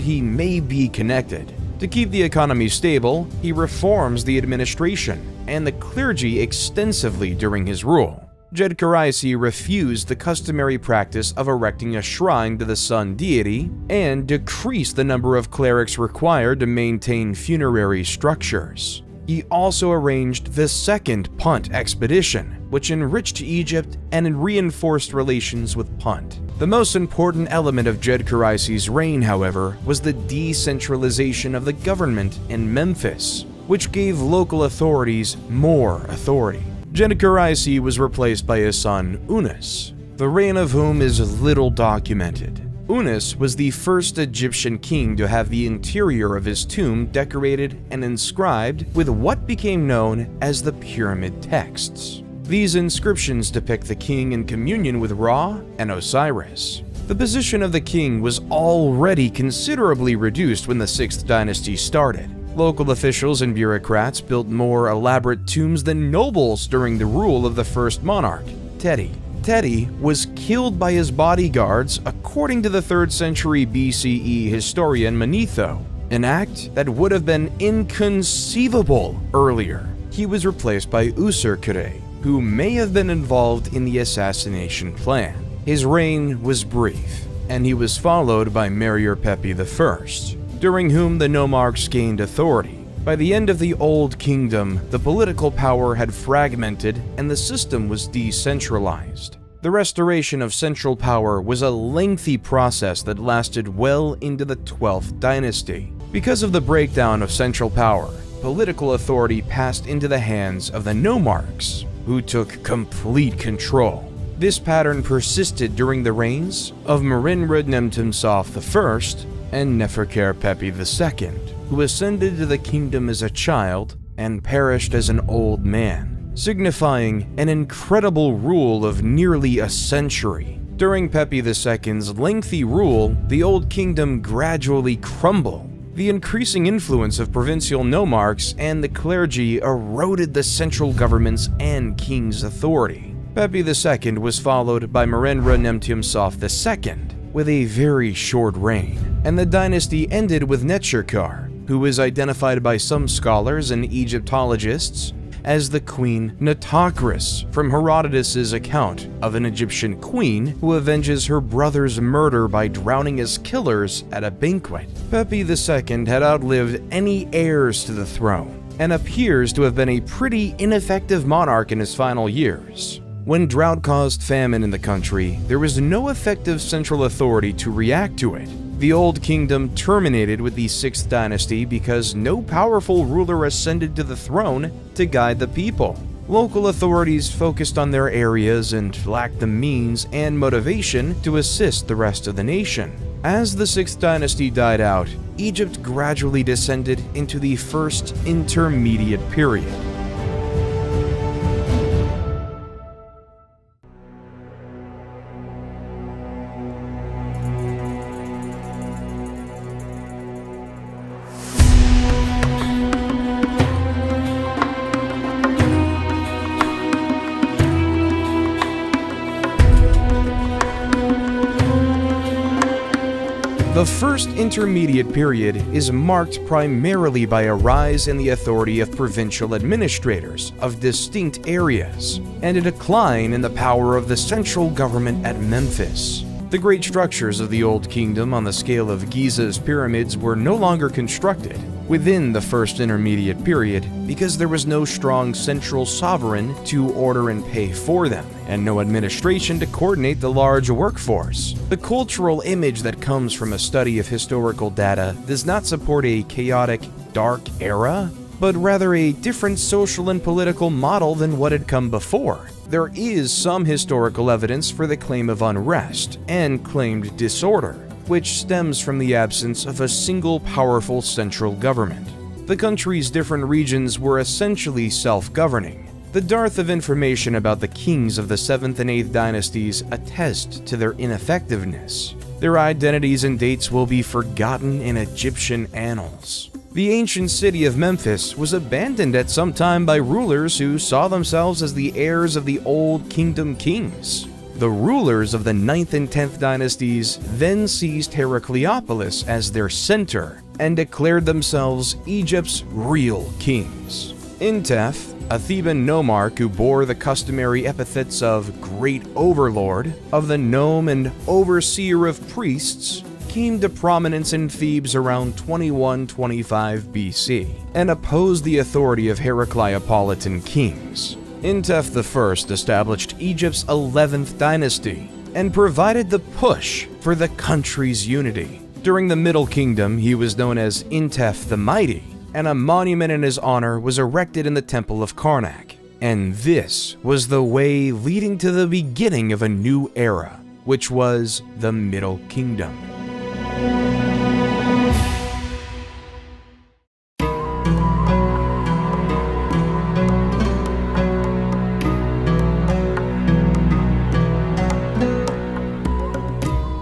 he may be connected. To keep the economy stable, he reforms the administration and the clergy extensively during his rule. Djedkaraisi refused the customary practice of erecting a shrine to the sun deity and decreased the number of clerics required to maintain funerary structures. He also arranged the Second Punt expedition, which enriched Egypt and reinforced relations with Punt. The most important element of Djedkaraisi's reign, however, was the decentralization of the government in Memphis, which gave local authorities more authority. Djedkaraisi was replaced by his son Unas, the reign of whom is little documented. Unas was the first Egyptian king to have the interior of his tomb decorated and inscribed with what became known as the pyramid texts. These inscriptions depict the king in communion with Ra and Osiris. The position of the king was already considerably reduced when the 6th dynasty started. Local officials and bureaucrats built more elaborate tombs than nobles during the rule of the first monarch, Teti. Teti was killed by his bodyguards according to the 3rd century BCE historian Manetho, an act that would have been inconceivable earlier. He was replaced by Userkure, who may have been involved in the assassination plan. His reign was brief, and he was followed by Merir Pepi I, during whom the nomarchs gained authority. By the end of the Old Kingdom, the political power had fragmented and the system was decentralized. The restoration of central power was a lengthy process that lasted well into the 12th dynasty. Because of the breakdown of central power, political authority passed into the hands of the nomarchs, who took complete control. This pattern persisted during the reigns of Merenre-Nemtumsaf I and Neferkare-Pepi II, who ascended to the kingdom as a child and perished as an old man, signifying an incredible rule of nearly a century. During Pepi II's lengthy rule, the Old Kingdom gradually crumbled. The increasing influence of provincial nomarchs and the clergy eroded the central government's and king's authority. Pepi II was followed by Merenre-Nemtumsaf II, with a very short reign, and the dynasty ended with Netshirkar, who is identified by some scholars and Egyptologists as the Queen Nitocris from Herodotus's account of an Egyptian queen who avenges her brother's murder by drowning his killers at a banquet. Pepi II had outlived any heirs to the throne and appears to have been a pretty ineffective monarch in his final years. When drought caused famine in the country, there was no effective central authority to react to it. The Old Kingdom terminated with the 6th dynasty because no powerful ruler ascended to the throne to guide the people. Local authorities focused on their areas and lacked the means and motivation to assist the rest of the nation. As the 6th dynasty died out, Egypt gradually descended into the first intermediate period. The first intermediate period is marked primarily by a rise in the authority of provincial administrators of distinct areas, and a decline in the power of the central government at Memphis. The great structures of the Old Kingdom on the scale of Giza's pyramids were no longer constructed within the first intermediate period because there was no strong central sovereign to order and pay for them, and no administration to coordinate the large workforce. The cultural image that comes from a study of historical data does not support a chaotic, dark era, but rather a different social and political model than what had come before. There is some historical evidence for the claim of unrest and claimed disorder, which stems from the absence of a single powerful central government. The country's different regions were essentially self-governing. The dearth of information about the kings of the 7th and 8th dynasties attest to their ineffectiveness. Their identities and dates will be forgotten in Egyptian annals. The ancient city of Memphis was abandoned at some time by rulers who saw themselves as the heirs of the Old Kingdom kings. The rulers of the 9th and 10th dynasties then seized Heracleopolis as their center and declared themselves Egypt's real kings. Intef, a Theban nomarch who bore the customary epithets of Great Overlord, of the Nome, and Overseer of Priests, came to prominence in Thebes around 2125 BC and opposed the authority of Heracleopolitan kings. Intef I established Egypt's 11th dynasty and provided the push for the country's unity. During the Middle Kingdom, he was known as Intef the Mighty, and a monument in his honor was erected in the Temple of Karnak. And this was the way leading to the beginning of a new era, which was the Middle Kingdom.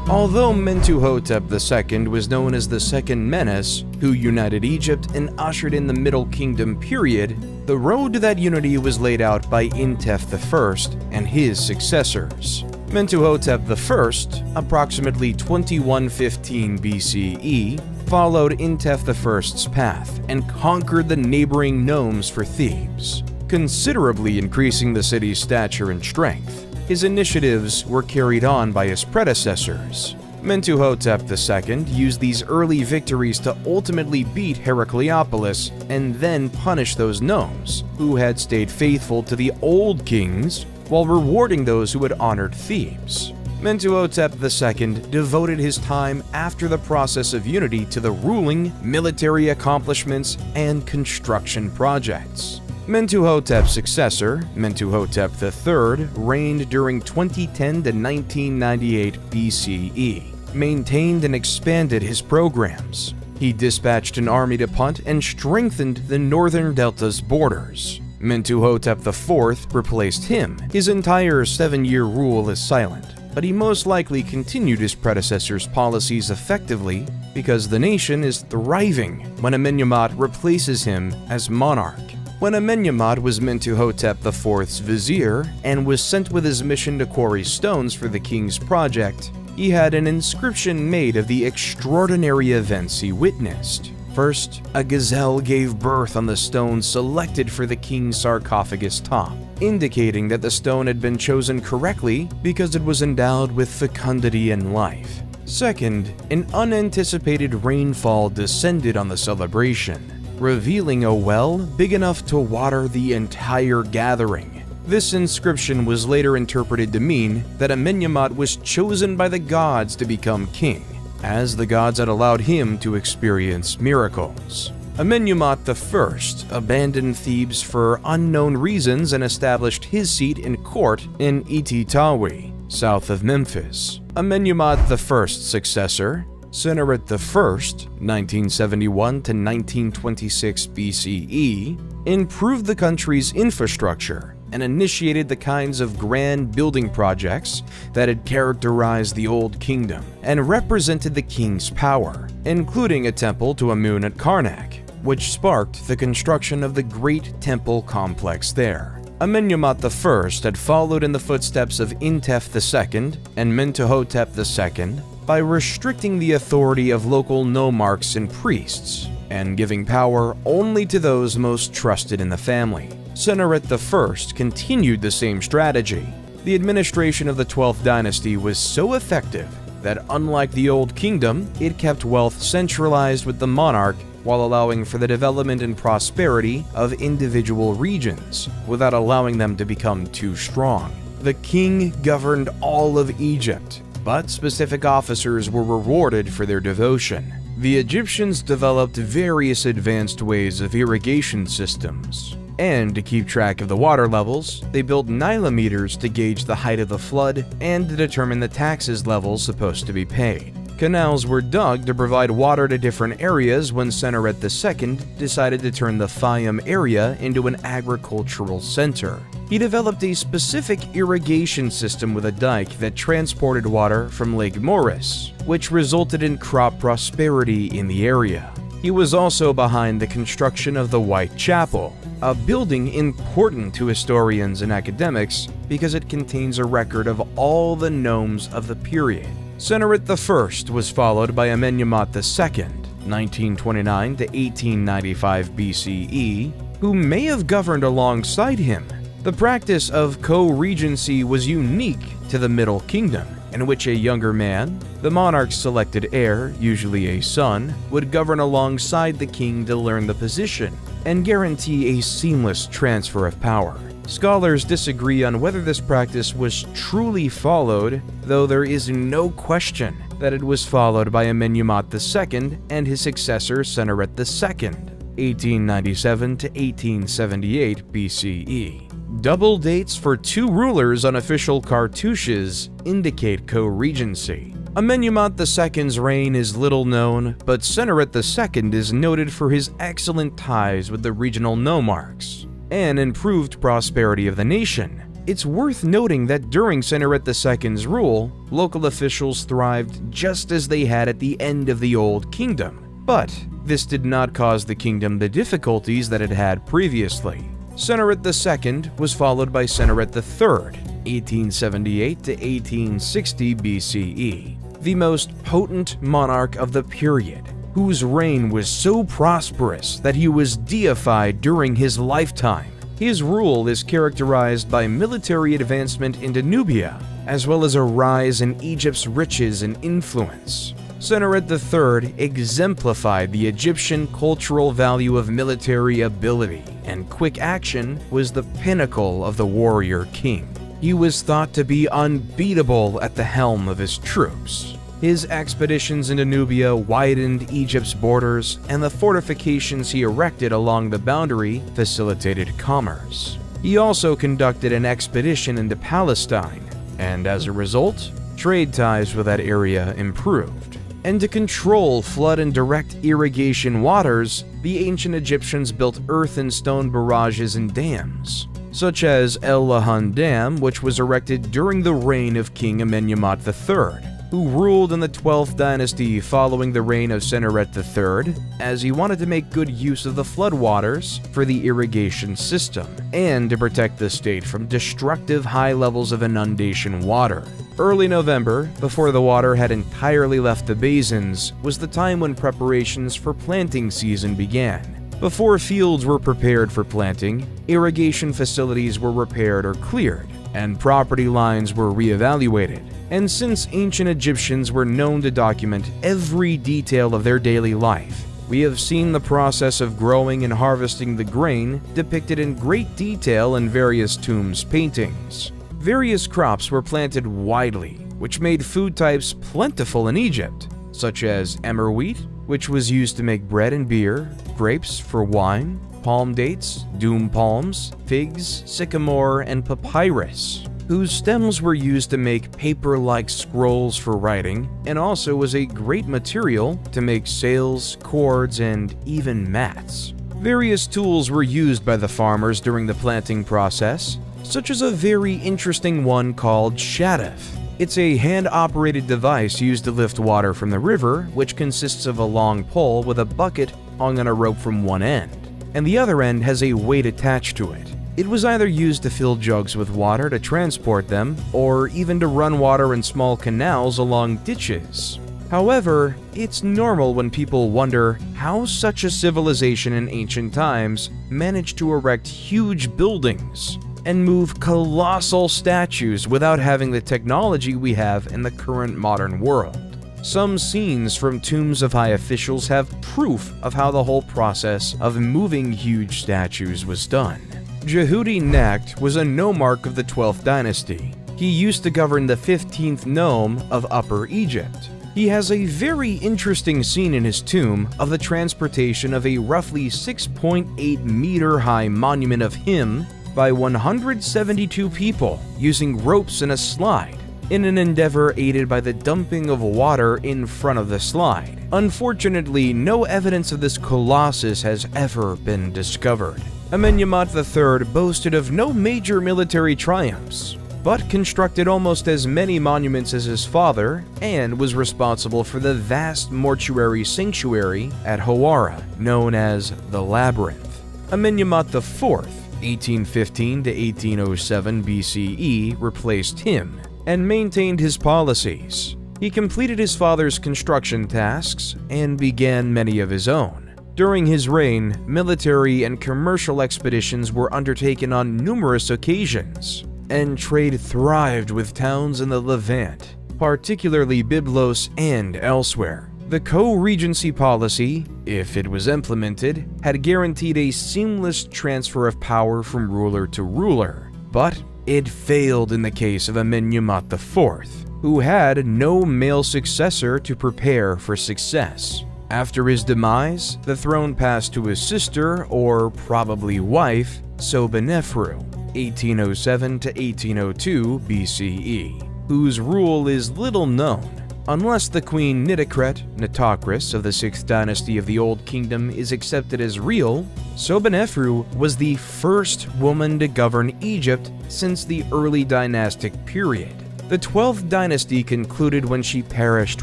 Although Mentuhotep II was known as the Second Menes, who united Egypt and ushered in the Middle Kingdom period, the road to that unity was laid out by Intef I and his successors. Mentuhotep I, approximately 2115 BCE, followed Intef I's path and conquered the neighboring nomes for Thebes, considerably increasing the city's stature and strength. His initiatives were carried on by his predecessors. Mentuhotep II used these early victories to ultimately beat Heracleopolis and then punish those nomes who had stayed faithful to the old kings while rewarding those who had honored Thebes. Mentuhotep II devoted his time after the process of unity to the ruling, military accomplishments, and construction projects. Mentuhotep's successor, Mentuhotep III, reigned during 2010 to 1998 BCE, maintained and expanded his programs. He dispatched an army to punt and strengthened the northern delta's borders. Mentuhotep IV replaced him. His entire 7-year rule is silent, but he most likely continued his predecessor's policies effectively because the nation is thriving when Amenemhat replaces him as monarch. When Amenemhat was Mentuhotep IV's vizier and was sent with his mission to quarry stones for the king's project, he had an inscription made of the extraordinary events he witnessed. First, a gazelle gave birth on the stone selected for the king's sarcophagus top, indicating that the stone had been chosen correctly because it was endowed with fecundity and life. Second, an unanticipated rainfall descended on the celebration, revealing a well big enough to water the entire gathering. This inscription was later interpreted to mean that Amenemhat was chosen by the gods to become king, as the gods had allowed him to experience miracles. Amenemhat I abandoned Thebes for unknown reasons and established his seat in court in Ititawi, south of Memphis. Amenemhat I's successor, Sennacherib I, 1971 to 1926 BCE, improved the country's infrastructure and initiated the kinds of grand building projects that had characterized the Old Kingdom and represented the king's power, including a temple to Amun at Karnak, which sparked the construction of the Great Temple complex there. Amenemhat I had followed in the footsteps of Intef II and Mentuhotep II by restricting the authority of local nomarchs and priests, and giving power only to those most trusted in the family. Sennacherib I continued the same strategy. The administration of the 12th dynasty was so effective that, unlike the Old Kingdom, it kept wealth centralized with the monarch while allowing for the development and prosperity of individual regions, without allowing them to become too strong. The king governed all of Egypt, but specific officers were rewarded for their devotion. The Egyptians developed various advanced ways of irrigation systems, and to keep track of the water levels, they built nilometers to gauge the height of the flood and to determine the taxes levels supposed to be paid. Canals were dug to provide water to different areas when Sennaret II decided to turn the Fayum area into an agricultural center. He developed a specific irrigation system with a dike that transported water from Lake Moeris, which resulted in crop prosperity in the area. He was also behind the construction of the White Chapel, a building important to historians and academics because it contains a record of all the nomes of the period. Sennaret I was followed by Amenemhat II, 1929 to 1895 BCE, who may have governed alongside him. The practice of co-regency was unique to the Middle Kingdom, in which a younger man, the monarch's selected heir, usually a son, would govern alongside the king to learn the position and guarantee a seamless transfer of power. Scholars disagree on whether this practice was truly followed, though there is no question that it was followed by Amenemhat II and his successor Sennaret II, 1897 to 1878 BCE. Double dates for two rulers on official cartouches indicate co-regency. Amenemhat II's reign is little known, but Sennaret II is noted for his excellent ties with the regional nomarchs and improved prosperity of the nation. It's worth noting that during Sennaret II's rule, local officials thrived just as they had at the end of the Old Kingdom, but this did not cause the kingdom the difficulties that it had previously. Sennaret II was followed by Sennaret III, 1878 to 1860 BCE, the most potent monarch of the period, whose reign was so prosperous that he was deified during his lifetime. His rule is characterized by military advancement into Nubia, as well as a rise in Egypt's riches and influence. Sennaret III exemplified the Egyptian cultural value of military ability, and quick action was the pinnacle of the warrior king. He was thought to be unbeatable at the helm of his troops. His expeditions into Nubia widened Egypt's borders, and the fortifications he erected along the boundary facilitated commerce. He also conducted an expedition into Palestine, and as a result, trade ties with that area improved. And to control flood and direct irrigation waters, the ancient Egyptians built earth and stone barrages and dams, such as El Lahan Dam, which was erected during the reign of King Amenemhat III, who ruled in the 12th dynasty following the reign of Sennaret III, as he wanted to make good use of the floodwaters for the irrigation system and to protect the state from destructive high levels of inundation water. Early November, before the water had entirely left the basins, was the time when preparations for planting season began. Before fields were prepared for planting, irrigation facilities were repaired or cleared, and property lines were reevaluated. And since ancient Egyptians were known to document every detail of their daily life, we have seen the process of growing and harvesting the grain depicted in great detail in various tombs paintings. Various crops were planted widely, which made food types plentiful in Egypt, such as emmer wheat, which was used to make bread and beer, grapes for wine, palm dates, doom palms, figs, sycamore, and papyrus, whose stems were used to make paper-like scrolls for writing, and also was a great material to make sails, cords, and even mats. Various tools were used by the farmers during the planting process, such as a very interesting one called shadaf. It's a hand-operated device used to lift water from the river, which consists of a long pole with a bucket hung on a rope from one end, and the other end has a weight attached to it. It was either used to fill jugs with water to transport them, or even to run water in small canals along ditches. However, it's normal when people wonder how such a civilization in ancient times managed to erect huge buildings and move colossal statues without having the technology we have in the current modern world. Some scenes from tombs of high officials have proof of how the whole process of moving huge statues was done. Jehudi Necht was a nomarch of the 12th dynasty. He used to govern the 15th nome of Upper Egypt. He has a very interesting scene in his tomb of the transportation of a roughly 6.8 meter high monument of him by 172 people using ropes and a slide. in an endeavor aided by the dumping of water in front of the slide. Unfortunately, no evidence of this colossus has ever been discovered. Amenemhat III boasted of no major military triumphs, but constructed almost as many monuments as his father and was responsible for the vast mortuary sanctuary at Hawara, known as the Labyrinth. Amenemhat IV, 1815 to 1807 BCE, replaced him and maintained his policies. He completed his father's construction tasks and began many of his own. During his reign, military and commercial expeditions were undertaken on numerous occasions, and trade thrived with towns in the Levant, particularly Byblos and elsewhere. The co-regency policy, if it was implemented, had guaranteed a seamless transfer of power from ruler to ruler, but it failed in the case of Amenemhat IV, who had no male successor to prepare for success. After his demise, the throne passed to his sister, or probably wife, Sobonefru, 1807 to 1802 BCE, whose rule is little known. Unless the Queen Nitocris of the 6th dynasty of the Old Kingdom is accepted as real, Sobonefru was the first woman to govern Egypt since the early dynastic period. The 12th dynasty concluded when she perished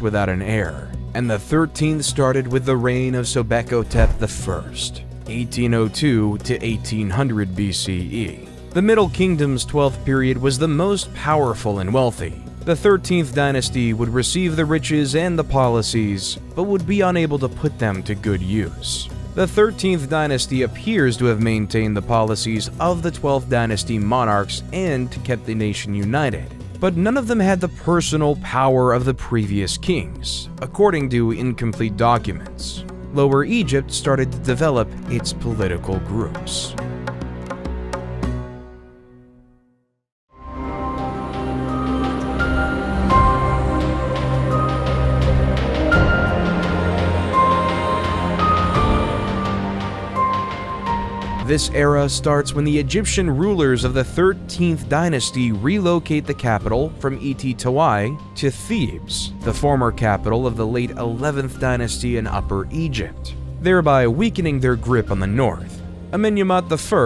without an heir, and the 13th started with the reign of Sobekotep I, 1802 to 1800 BCE. The Middle Kingdom's 12th period was the most powerful and wealthy. The 13th dynasty would receive the riches and the policies, but would be unable to put them to good use. The 13th dynasty appears to have maintained the policies of the 12th dynasty monarchs and kept the nation united, but none of them had the personal power of the previous kings, according to incomplete documents. Lower Egypt started to develop its political groups. This era starts when the Egyptian rulers of the 13th dynasty relocate the capital from Tawai to Thebes, the former capital of the late 11th dynasty in Upper Egypt, thereby weakening their grip on the north. Amenemhat I,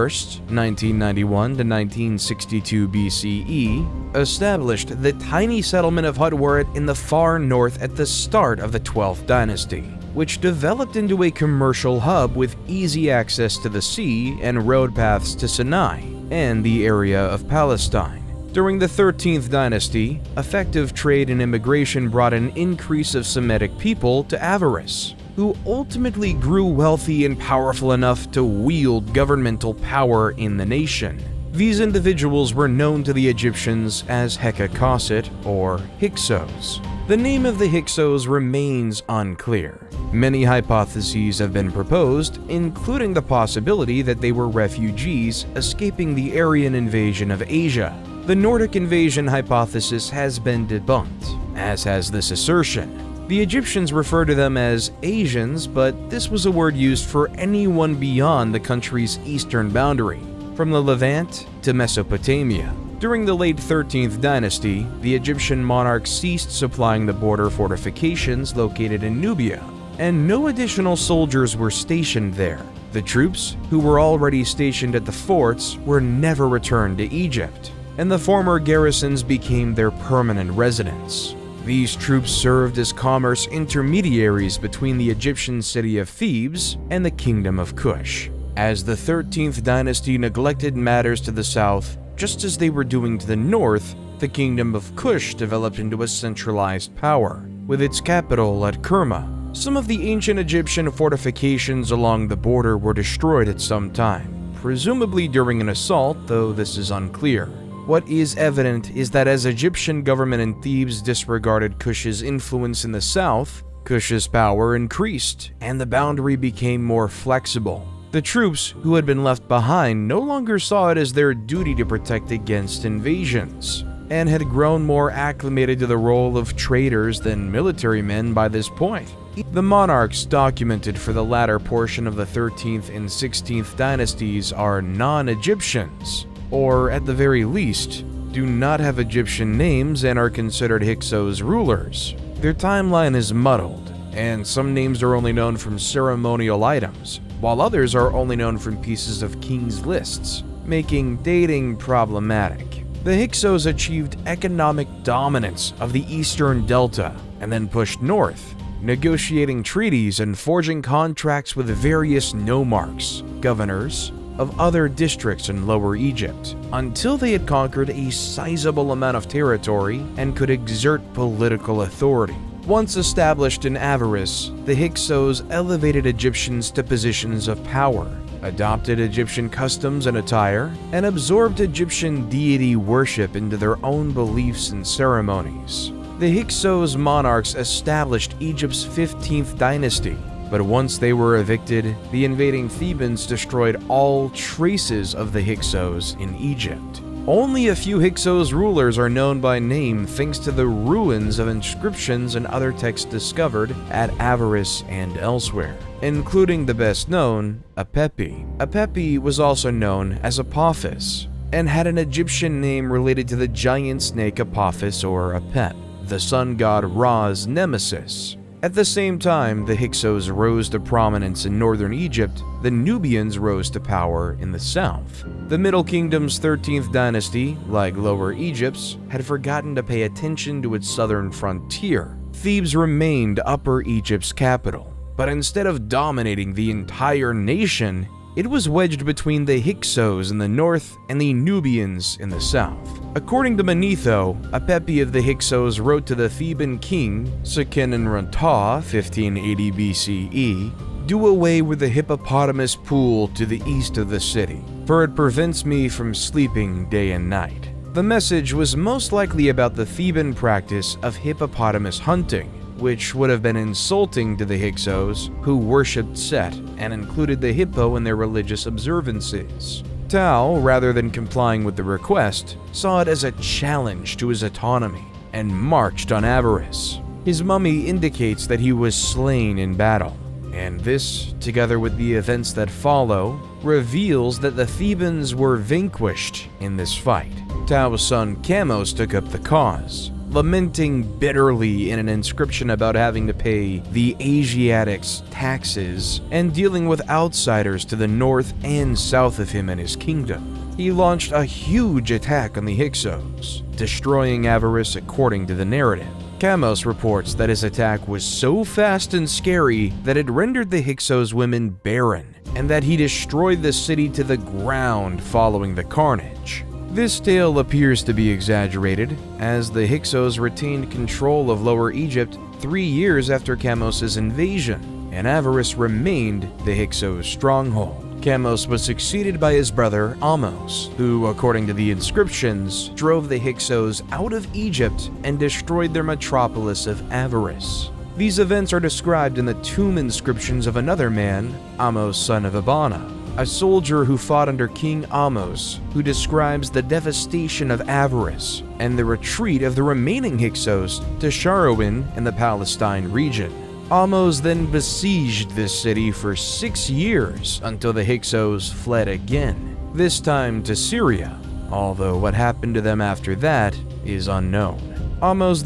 1991 to 1962 BCE, established the tiny settlement of Hutwaret in the far north at the start of the 12th dynasty, which developed into a commercial hub with easy access to the sea and road paths to Sinai and the area of Palestine. During the 13th dynasty, effective trade and immigration brought an increase of Semitic people to Avaris, who ultimately grew wealthy and powerful enough to wield governmental power in the nation. These individuals were known to the Egyptians as Hekakosset or Hyksos. The name of the Hyksos remains unclear. Many hypotheses have been proposed, including the possibility that they were refugees escaping the Aryan invasion of Asia. The Nordic invasion hypothesis has been debunked, as has this assertion. The Egyptians refer to them as Asians, but this was a word used for anyone beyond the country's eastern boundary, from the Levant to Mesopotamia. During the late 13th dynasty, the Egyptian monarchs ceased supplying the border fortifications located in Nubia, and no additional soldiers were stationed there. The troops, who were already stationed at the forts, were never returned to Egypt, and the former garrisons became their permanent residence. These troops served as commerce intermediaries between the Egyptian city of Thebes and the kingdom of Kush. As the 13th dynasty neglected matters to the south, just as they were doing to the north, the kingdom of Kush developed into a centralized power, with its capital at Kerma. Some of the ancient Egyptian fortifications along the border were destroyed at some time, presumably during an assault, though this is unclear. What is evident is that as Egyptian government in Thebes disregarded Kush's influence in the south, Kush's power increased, and the boundary became more flexible. The troops who had been left behind no longer saw it as their duty to protect against invasions, and had grown more acclimated to the role of traders than military men by this point. The monarchs documented for the latter portion of the 13th and 16th dynasties are non-Egyptians, or at the very least, do not have Egyptian names and are considered Hyksos rulers. Their timeline is muddled, and some names are only known from ceremonial items, while others are only known from pieces of kings' lists, making dating problematic. The Hyksos achieved economic dominance of the eastern delta and then pushed north, negotiating treaties and forging contracts with various nomarchs, governors, of other districts in Lower Egypt, until they had conquered a sizable amount of territory and could exert political authority. Once established in Avaris, the Hyksos elevated Egyptians to positions of power, adopted Egyptian customs and attire, and absorbed Egyptian deity worship into their own beliefs and ceremonies. The Hyksos monarchs established Egypt's 15th dynasty, but once they were evicted, the invading Thebans destroyed all traces of the Hyksos in Egypt. Only a few Hyksos rulers are known by name thanks to the ruins of inscriptions and other texts discovered at Avaris and elsewhere, including the best known, Apepi. Apepi was also known as Apophis, and had an Egyptian name related to the giant snake Apophis or Apep, the sun god Ra's nemesis. At the same time the Hyksos rose to prominence in northern Egypt, the Nubians rose to power in the south. The Middle Kingdom's 13th dynasty, like Lower Egypt's, had forgotten to pay attention to its southern frontier. Thebes remained Upper Egypt's capital, but instead of dominating the entire nation, it was wedged between the Hyksos in the north and the Nubians in the south. According to Manetho, Apepi of the Hyksos wrote to the Theban king, Seqenenrunta, 1580 BCE, "Do away with the hippopotamus pool to the east of the city, for it prevents me from sleeping day and night." The message was most likely about the Theban practice of hippopotamus hunting, which would have been insulting to the Hyksos, who worshipped Set and included the hippo in their religious observances. Tao, rather than complying with the request, saw it as a challenge to his autonomy and marched on Avaris. His mummy indicates that he was slain in battle, and this, together with the events that follow, reveals that the Thebans were vanquished in this fight. Tao's son Chamos took up the cause, lamenting bitterly in an inscription about having to pay the Asiatics taxes and dealing with outsiders to the north and south of him and his kingdom. He launched a huge attack on the Hyksos, destroying Avaris according to the narrative. Chamos reports that his attack was so fast and scary that it rendered the Hyksos women barren, and that he destroyed the city to the ground following the carnage. This tale appears to be exaggerated, as the Hyksos retained control of Lower Egypt 3 years after Chamos' invasion, and Avaris remained the Hyksos' stronghold. Chamos was succeeded by his brother Ahmose, who, according to the inscriptions, drove the Hyksos out of Egypt and destroyed their metropolis of Avaris. These events are described in the tomb inscriptions of another man, Ahmose son of Abana, a soldier who fought under King Ahmose, who describes the devastation of Avaris and the retreat of the remaining Hyksos to Sharawin in the Palestine region. Ahmose then besieged this city for 6 years until the Hyksos fled again, this time to Syria, although what happened to them after that is unknown. Ahmose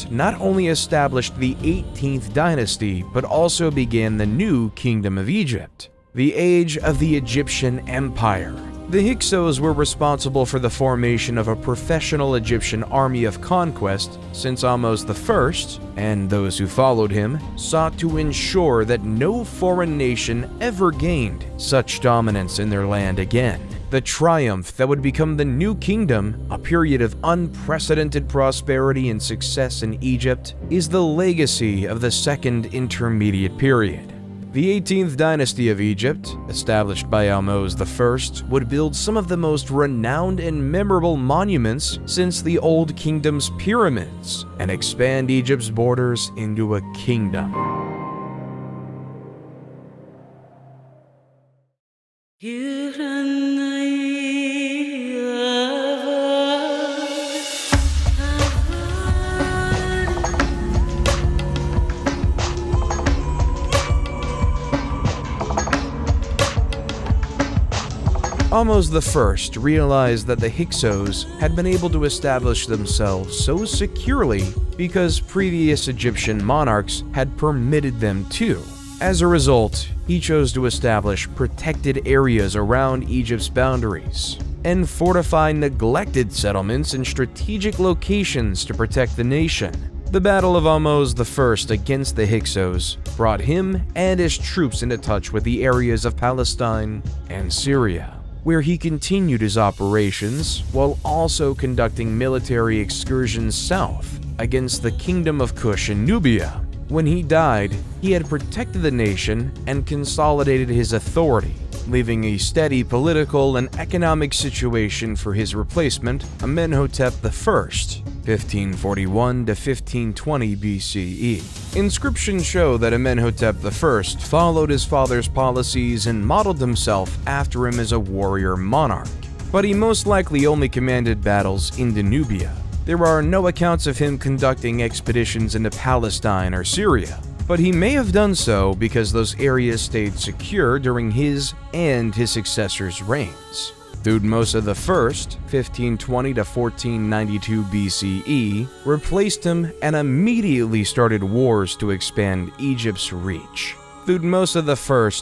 I not only established the 18th dynasty, but also began the new Kingdom of Egypt, the age of the Egyptian Empire. The Hyksos were responsible for the formation of a professional Egyptian army of conquest, since Ahmose I, and those who followed him, sought to ensure that no foreign nation ever gained such dominance in their land again. The triumph that would become the new kingdom, a period of unprecedented prosperity and success in Egypt, is the legacy of the Second Intermediate Period. The 18th dynasty of Egypt, established by Ahmose I, would build some of the most renowned and memorable monuments since the Old Kingdom's pyramids, and expand Egypt's borders into a kingdom. Ahmose I realized that the Hyksos had been able to establish themselves so securely because previous Egyptian monarchs had permitted them to. As a result, he chose to establish protected areas around Egypt's boundaries and fortify neglected settlements in strategic locations to protect the nation. The Battle of Ahmose I against the Hyksos brought him and his troops into touch with the areas of Palestine and Syria, where he continued his operations while also conducting military excursions south against the Kingdom of Kush in Nubia. When he died, he had protected the nation and consolidated his authority, leaving a steady political and economic situation for his replacement, Amenhotep I, 1541 to 1520 BCE. Inscriptions show that Amenhotep I followed his father's policies and modeled himself after him as a warrior monarch, but he most likely only commanded battles into Nubia. There are no accounts of him conducting expeditions into Palestine or Syria, but he may have done so because those areas stayed secure during his and his successors' reigns. Thutmose I, 1520 to 1492 BCE, replaced him and immediately started wars to expand Egypt's reach. Thutmose I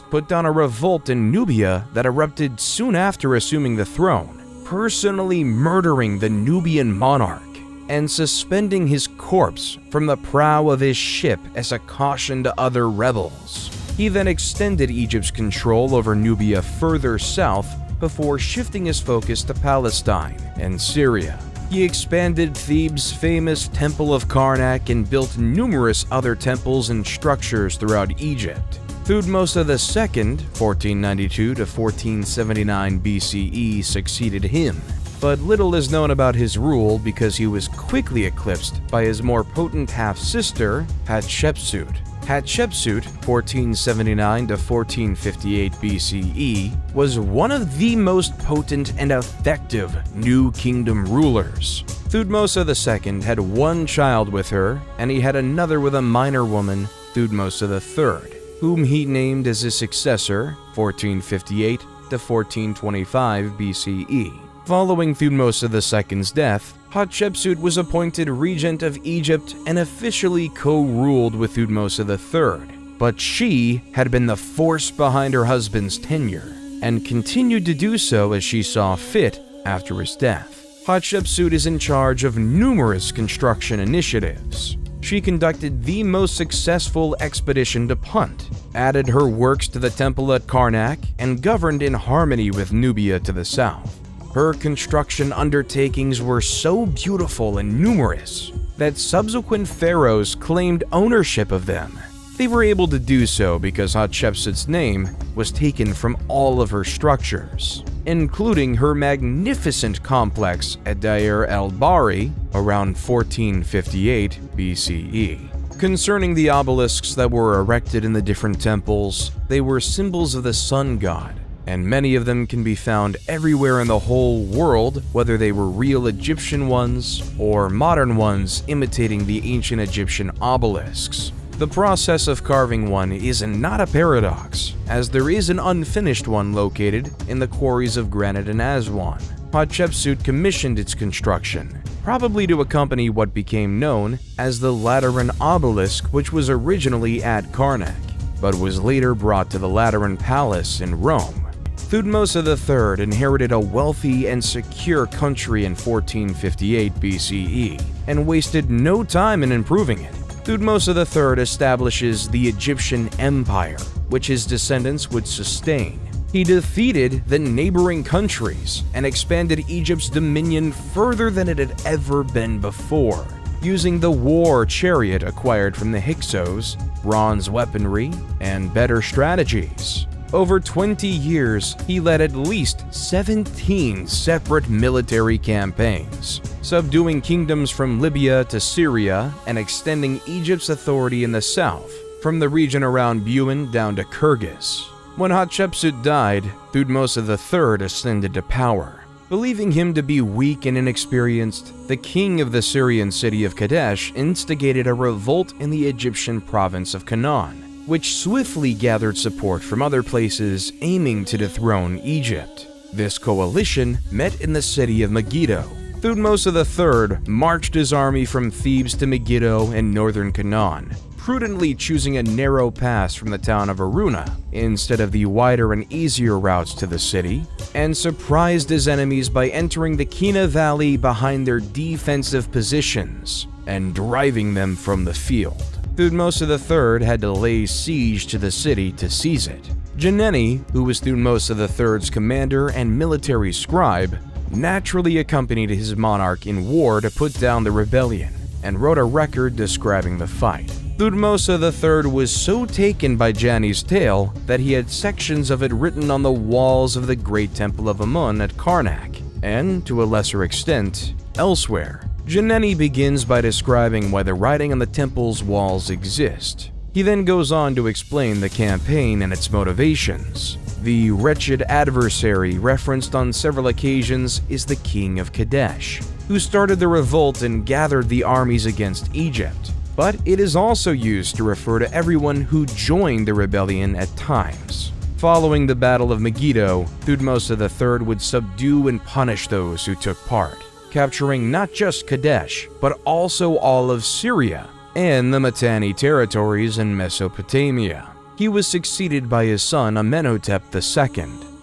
put down a revolt in Nubia that erupted soon after assuming the throne, personally murdering the Nubian monarch and suspending his corpse from the prow of his ship as a caution to other rebels. He then extended Egypt's control over Nubia further south before shifting his focus to Palestine and Syria. He expanded Thebes' famous Temple of Karnak and built numerous other temples and structures throughout Egypt. Thutmose II, 1492 to 1479 BCE, succeeded him, but little is known about his rule because he was quickly eclipsed by his more potent half-sister, Hatshepsut. Hatshepsut, 1479 to 1458 BCE, was one of the most potent and effective New Kingdom rulers. Thutmose II had one child with her, and he had another with a minor woman, Thutmose III, whom he named as his successor, 1458 to 1425 BCE. Following Thutmose II's death, Hatshepsut was appointed regent of Egypt and officially co-ruled with Thutmose III, but she had been the force behind her husband's tenure and continued to do so as she saw fit after his death. Hatshepsut is in charge of numerous construction initiatives. She conducted the most successful expedition to Punt, added her works to the temple at Karnak, and governed in harmony with Nubia to the south. Her construction undertakings were so beautiful and numerous that subsequent pharaohs claimed ownership of them. They were able to do so because Hatshepsut's name was taken from all of her structures, including her magnificent complex at Deir el-Bahri around 1458 BCE. Concerning the obelisks that were erected in the different temples, they were symbols of the sun god, and many of them can be found everywhere in the whole world, whether they were real Egyptian ones or modern ones imitating the ancient Egyptian obelisks. The process of carving one is not a paradox, as there is an unfinished one located in the quarries of granite in Aswan. Hatshepsut commissioned its construction, probably to accompany what became known as the Lateran obelisk, which was originally at Karnak, but was later brought to the Lateran Palace in Rome. Thutmose III inherited a wealthy and secure country in 1458 BCE and wasted no time in improving it. Thutmose III establishes the Egyptian Empire, which his descendants would sustain. He defeated the neighboring countries and expanded Egypt's dominion further than it had ever been before, using the war chariot acquired from the Hyksos, bronze weaponry, and better strategies. Over 20 years, he led at least 17 separate military campaigns, subduing kingdoms from Libya to Syria and extending Egypt's authority in the south, from the region around Buin down to Kyrgyz. When Hatshepsut died, Thutmose III ascended to power. Believing him to be weak and inexperienced, the king of the Syrian city of Kadesh instigated a revolt in the Egyptian province of Canaan, which swiftly gathered support from other places aiming to dethrone Egypt. This coalition met in the city of Megiddo. Thutmose III marched his army from Thebes to Megiddo in northern Canaan, prudently choosing a narrow pass from the town of Aruna instead of the wider and easier routes to the city, and surprised his enemies by entering the Kina Valley behind their defensive positions and driving them from the field. Thutmose III had to lay siege to the city to seize it. Geneni, who was Thutmose III's commander and military scribe, naturally accompanied his monarch in war to put down the rebellion, and wrote a record describing the fight. Thutmose III was so taken by Jani's tale that he had sections of it written on the walls of the great temple of Amun at Karnak, and, to a lesser extent, elsewhere. Geneni begins by describing why the writing on the temple's walls exist. He then goes on to explain the campaign and its motivations. The wretched adversary referenced on several occasions is the king of Kadesh, who started the revolt and gathered the armies against Egypt. But it is also used to refer to everyone who joined the rebellion at times. Following the Battle of Megiddo, Thutmose III would subdue and punish those who took part, capturing not just Kadesh, but also all of Syria and the Mitanni territories in Mesopotamia. He was succeeded by his son Amenhotep II,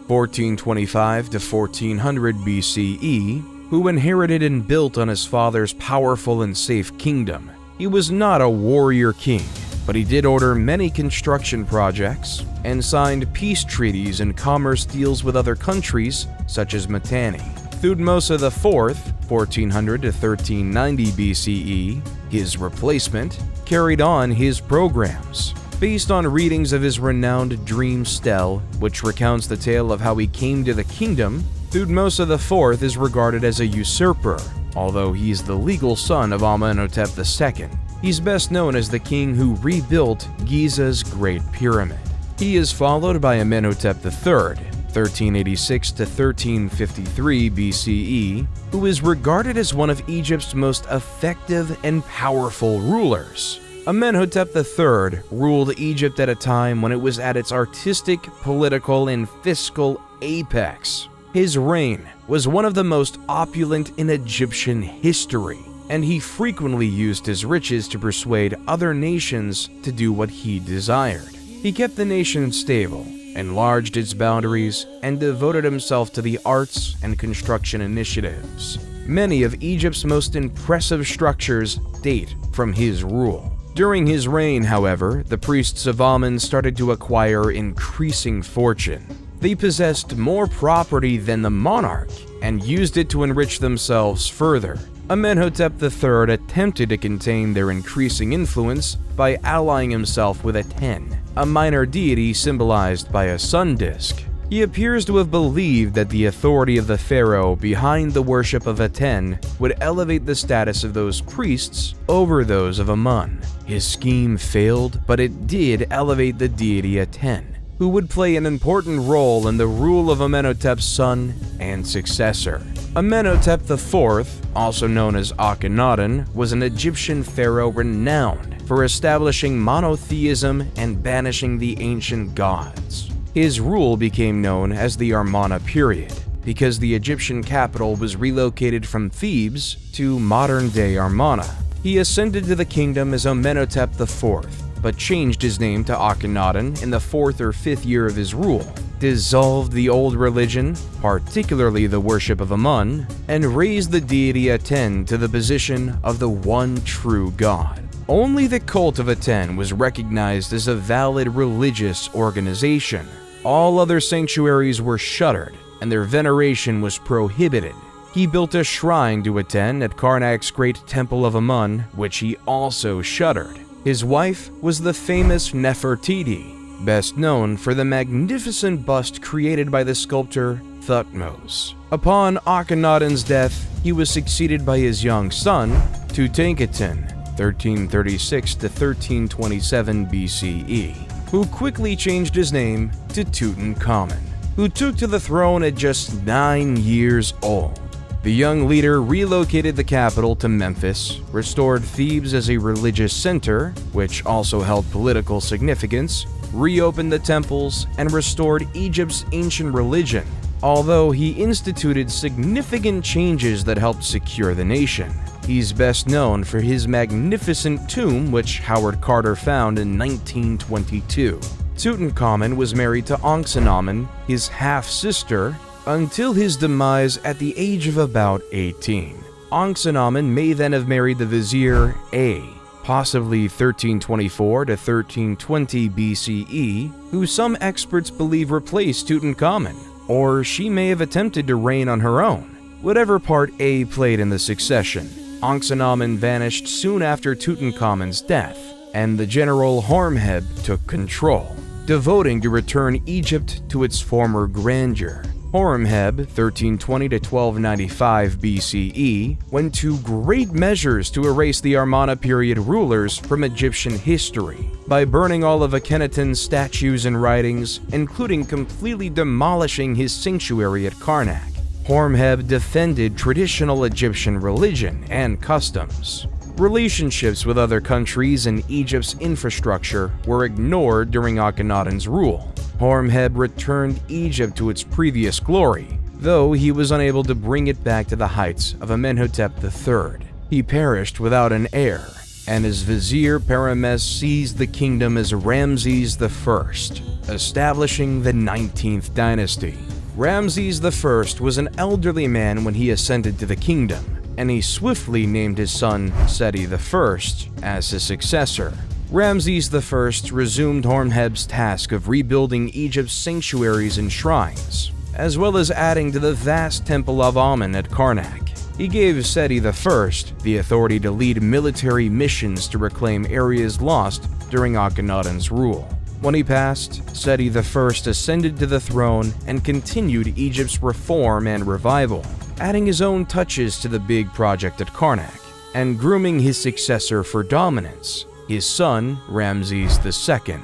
1425 to 1400 BCE, who inherited and built on his father's powerful and safe kingdom. He was not a warrior king, but he did order many construction projects and signed peace treaties and commerce deals with other countries, such as Mitanni. Thutmose IV, 1400 to 1390 BCE, his replacement, carried on his programs. Based on readings of his renowned dream stele, which recounts the tale of how he came to the kingdom, Thutmose IV is regarded as a usurper, although he is the legal son of Amenhotep II. He's best known as the king who rebuilt Giza's Great Pyramid. He is followed by Amenhotep III, 1386 to 1353 BCE, who is regarded as one of Egypt's most effective and powerful rulers. Amenhotep III ruled Egypt at a time when it was at its artistic, political, and fiscal apex. His reign was one of the most opulent in Egyptian history, and he frequently used his riches to persuade other nations to do what he desired. He kept the nation stable, enlarged its boundaries, and devoted himself to the arts and construction initiatives. Many of Egypt's most impressive structures date from his rule. During his reign, however, the priests of Amun started to acquire increasing fortune. They possessed more property than the monarch and used it to enrich themselves further. Amenhotep III attempted to contain their increasing influence by allying himself with Aten, a minor deity symbolized by a sun disk. He appears to have believed that the authority of the pharaoh behind the worship of Aten would elevate the status of those priests over those of Amun. His scheme failed, but it did elevate the deity Aten, who would play an important role in the rule of Amenhotep's son and successor. Amenhotep IV, also known as Akhenaten, was an Egyptian pharaoh renowned for establishing monotheism and banishing the ancient gods. His rule became known as the Amarna period because the Egyptian capital was relocated from Thebes to modern-day Amarna. He ascended to the kingdom as Amenhotep IV, but changed his name to Akhenaten in the 4th or 5th year of his rule, dissolved the old religion, particularly the worship of Amun, and raised the deity Aten to the position of the one true god. Only the cult of Aten was recognized as a valid religious organization. All other sanctuaries were shuttered, and their veneration was prohibited. He built a shrine to Aten at Karnak's great temple of Amun, which he also shuttered. His wife was the famous Nefertiti, best known for the magnificent bust created by the sculptor Thutmose. Upon Akhenaten's death, he was succeeded by his young son, Tutankhaten, 1336 to 1327 BCE, who quickly changed his name to Tutankhamun, who took to the throne at just 9 years old. The young leader relocated the capital to Memphis, restored Thebes as a religious center, which also held political significance, reopened the temples, and restored Egypt's ancient religion. although he instituted significant changes that helped secure the nation. He's best known for his magnificent tomb, which Howard Carter found in 1922. Tutankhamun was married to Ankhsenamun, his half-sister, until his demise at the age of about 18. Ankhsenamun may then have married the vizier A, possibly 1324 to 1320 BCE, who some experts believe replaced Tutankhamun, or she may have attempted to reign on her own. Whatever part A played in the succession, Ankhsenamun vanished soon after Tutankhamun's death, and the general Horemheb took control, devoting to return Egypt to its former grandeur. Horemheb, 1320 to 1295 BCE, went to great measures to erase the Amarna period rulers from Egyptian history by burning all of Akhenaten's statues and writings, including completely demolishing his sanctuary at Karnak. Horemheb defended traditional Egyptian religion and customs. Relationships with other countries and Egypt's infrastructure were ignored during Akhenaten's rule. Horemheb returned Egypt to its previous glory, though he was unable to bring it back to the heights of Amenhotep III. He perished without an heir, and his vizier Parames seized the kingdom as Ramses I, establishing the 19th dynasty. Ramses I was an elderly man when he ascended to the kingdom, and he swiftly named his son Seti I as his successor. Ramses I resumed Horemheb's task of rebuilding Egypt's sanctuaries and shrines, as well as adding to the vast Temple of Amun at Karnak. He gave Seti I the authority to lead military missions to reclaim areas lost during Akhenaten's rule. When he passed, Seti I ascended to the throne and continued Egypt's reform and revival, adding his own touches to the big project at Karnak, and grooming his successor for dominance, his son Ramses II,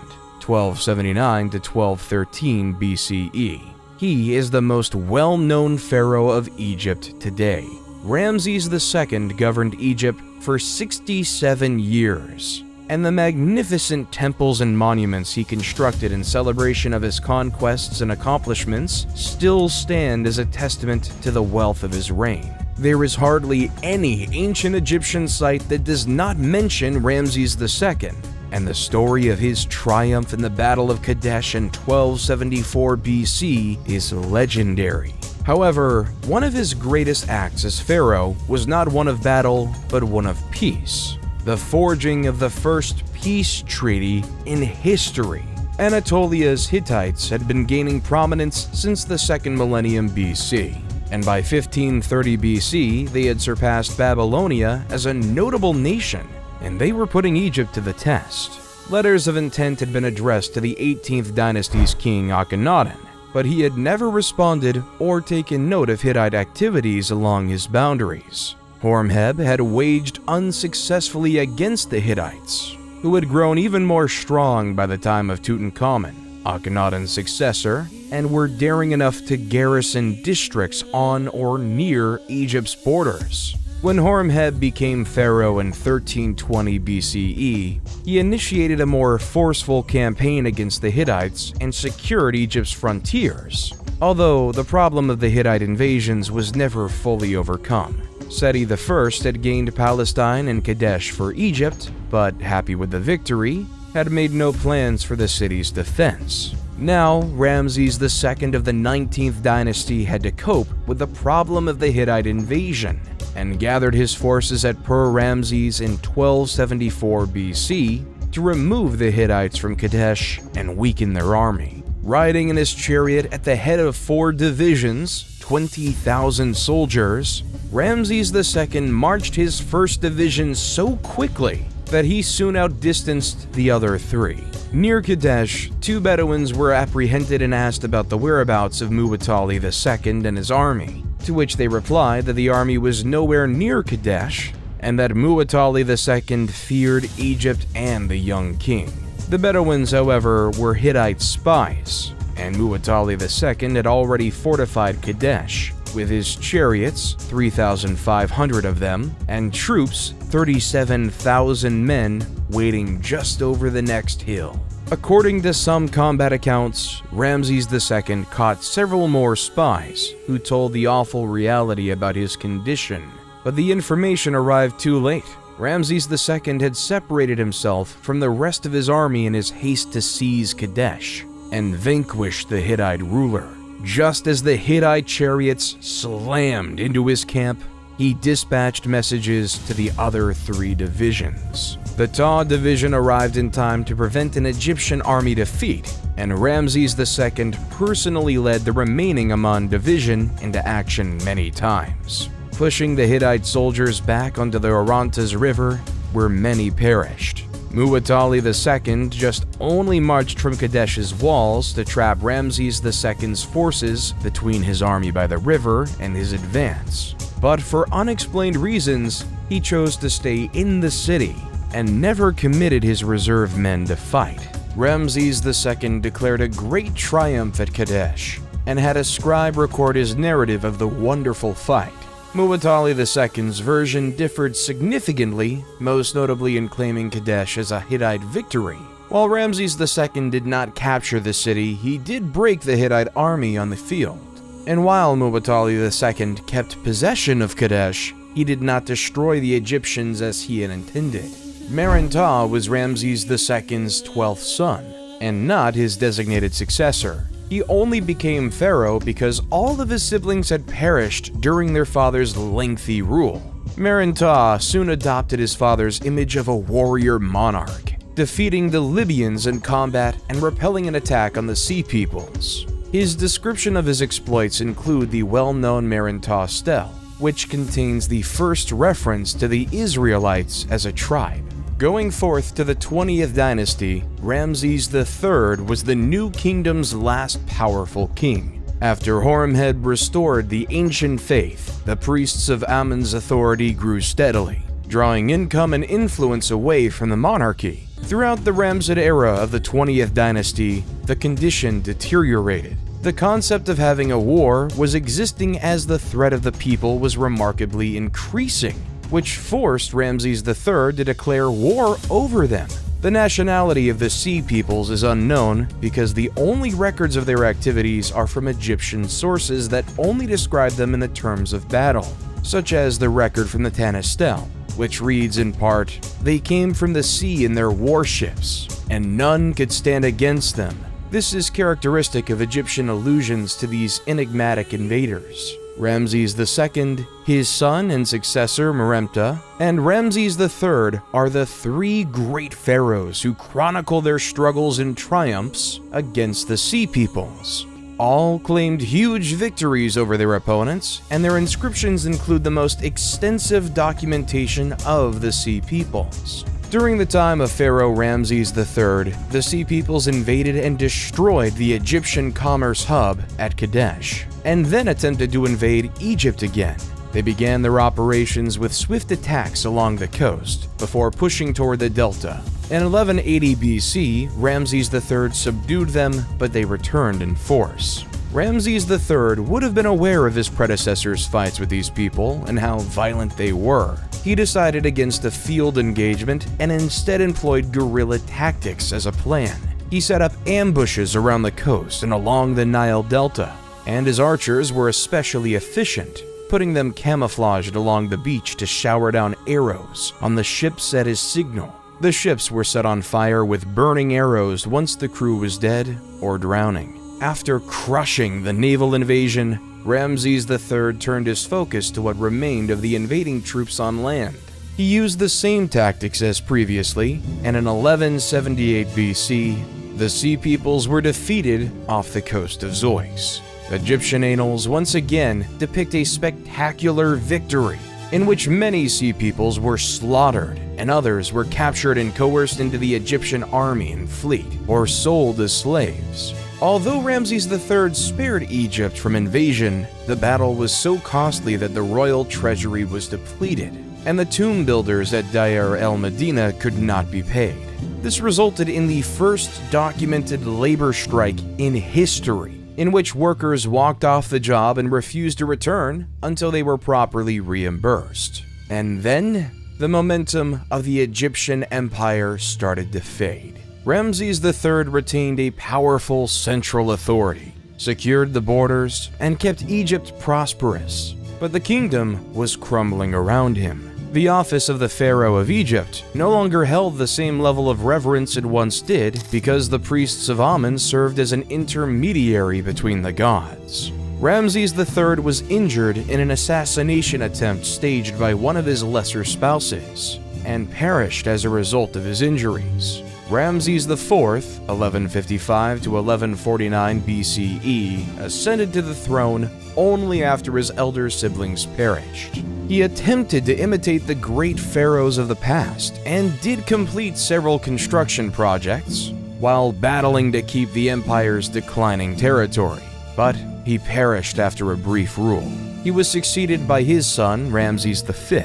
1279 to 1213 BCE. He is the most well-known pharaoh of Egypt today. Ramses II governed Egypt for 67 years, and the magnificent temples and monuments he constructed in celebration of his conquests and accomplishments still stand as a testament to the wealth of his reign. There is hardly any ancient Egyptian site that does not mention Ramses II, and the story of his triumph in the Battle of Kadesh in 1274 BC is legendary. However, one of his greatest acts as pharaoh was not one of battle, but one of peace. The forging of the first peace treaty in history. Anatolia's Hittites had been gaining prominence since the second millennium BC, and by 1530 BC they had surpassed Babylonia as a notable nation, and they were putting Egypt to the test. Letters of intent had been addressed to the 18th dynasty's king Akhenaten, but he had never responded or taken note of Hittite activities along his boundaries. Horemheb had waged unsuccessfully against the Hittites, who had grown even more strong by the time of Tutankhamun, Akhenaten's successor, and were daring enough to garrison districts on or near Egypt's borders. When Horemheb became pharaoh in 1320 BCE, he initiated a more forceful campaign against the Hittites and secured Egypt's frontiers, although the problem of the Hittite invasions was never fully overcome. Seti I had gained Palestine and Kadesh for Egypt, but happy with the victory, had made no plans for the city's defense. Now, Ramses II of the 19th dynasty had to cope with the problem of the Hittite invasion, and gathered his forces at Ramses in 1274 BC to remove the Hittites from Kadesh and weaken their army. Riding in his chariot at the head of 4 divisions, 20,000 soldiers, Ramses II marched his first division so quickly that he soon outdistanced the other 3. Near Kadesh, 2 Bedouins were apprehended and asked about the whereabouts of Muwatalli II and his army, to which they replied that the army was nowhere near Kadesh and that Muwatalli II feared Egypt and the young king. The Bedouins, however, were Hittite spies, and Muwatalli II had already fortified Kadesh with his chariots, 3,500 of them, and troops, 37,000 men, waiting just over the next hill. According to some combat accounts, Ramses II caught several more spies who told the awful reality about his condition, but the information arrived too late. Ramses II had separated himself from the rest of his army in his haste to seize Kadesh and vanquish the Hittite ruler. Just as the Hittite chariots slammed into his camp, he dispatched messages to the other 3 divisions. The Taw division arrived in time to prevent an Egyptian army defeat, and Ramses II personally led the remaining Aman division into action many times, pushing the Hittite soldiers back onto the Orontes River, where many perished. Muwatalli II just only marched from Kadesh's walls to trap Ramses II's forces between his army by the river and his advance. But for unexplained reasons, he chose to stay in the city and never committed his reserve men to fight. Ramses II declared a great triumph at Kadesh and had a scribe record his narrative of the wonderful fight. Muwatalli II's version differed significantly, most notably in claiming Kadesh as a Hittite victory. While Ramses II did not capture the city, he did break the Hittite army on the field. And while Muwatalli II kept possession of Kadesh, he did not destroy the Egyptians as he had intended. Meren-Ptah was Ramses II's 12th son, and not his designated successor. He only became pharaoh because all of his siblings had perished during their father's lengthy rule. Meren-Ptah soon adopted his father's image of a warrior monarch, defeating the Libyans in combat and repelling an attack on the Sea Peoples. His description of his exploits include the well-known Meren-Ptah stele, which contains the first reference to the Israelites as a tribe. Going forth to the 20th dynasty, Ramses III was the new kingdom's last powerful king. After Horemheb restored the ancient faith, the priests of Amun's authority grew steadily, drawing income and influence away from the monarchy. Throughout the Ramessid era of the 20th dynasty, the condition deteriorated. The concept of having a war was existing as the threat of the people was remarkably increasing, which forced Ramses III to declare war over them. The nationality of the Sea Peoples is unknown because the only records of their activities are from Egyptian sources that only describe them in the terms of battle, such as the record from the Tanis stele, which reads in part, "They came from the sea in their warships, and none could stand against them." This is characteristic of Egyptian allusions to these enigmatic invaders. Ramses II, his son and successor Meren-Ptah, and Ramses III are the 3 great pharaohs who chronicle their struggles and triumphs against the Sea Peoples. All claimed huge victories over their opponents, and their inscriptions include the most extensive documentation of the Sea Peoples. During the time of Pharaoh Ramses III, the Sea Peoples invaded and destroyed the Egyptian commerce hub at Kadesh, and then attempted to invade Egypt again. They began their operations with swift attacks along the coast, before pushing toward the delta. In 1180 BC, Ramses III subdued them, but they returned in force. Ramses III would have been aware of his predecessors' fights with these people and how violent they were. He decided against a field engagement and instead employed guerrilla tactics as a plan. He set up ambushes around the coast and along the Nile Delta, and his archers were especially efficient, putting them camouflaged along the beach to shower down arrows on the ships at his signal. The ships were set on fire with burning arrows once the crew was dead or drowning. After crushing the naval invasion, Ramses III turned his focus to what remained of the invading troops on land. He used the same tactics as previously, and in 1178 BC, the Sea Peoples were defeated off the coast of Zeus. Egyptian annals once again depict a spectacular victory, in which many Sea Peoples were slaughtered and others were captured and coerced into the Egyptian army and fleet, or sold as slaves. Although Ramses III spared Egypt from invasion, the battle was so costly that the royal treasury was depleted, and the tomb builders at Deir el-Medina could not be paid. This resulted in the first documented labor strike in history, in which workers walked off the job and refused to return until they were properly reimbursed. And then, the momentum of the Egyptian empire started to fade. Ramses III retained a powerful central authority, secured the borders, and kept Egypt prosperous. But the kingdom was crumbling around him. The office of the Pharaoh of Egypt no longer held the same level of reverence it once did because the priests of Amun served as an intermediary between the gods. Ramses III was injured in an assassination attempt staged by one of his lesser spouses, and perished as a result of his injuries. Ramses IV, 1155 to 1149 BCE, ascended to the throne only after his elder siblings perished. He attempted to imitate the great pharaohs of the past and did complete several construction projects while battling to keep the empire's declining territory, but he perished after a brief rule. He was succeeded by his son, Ramses V,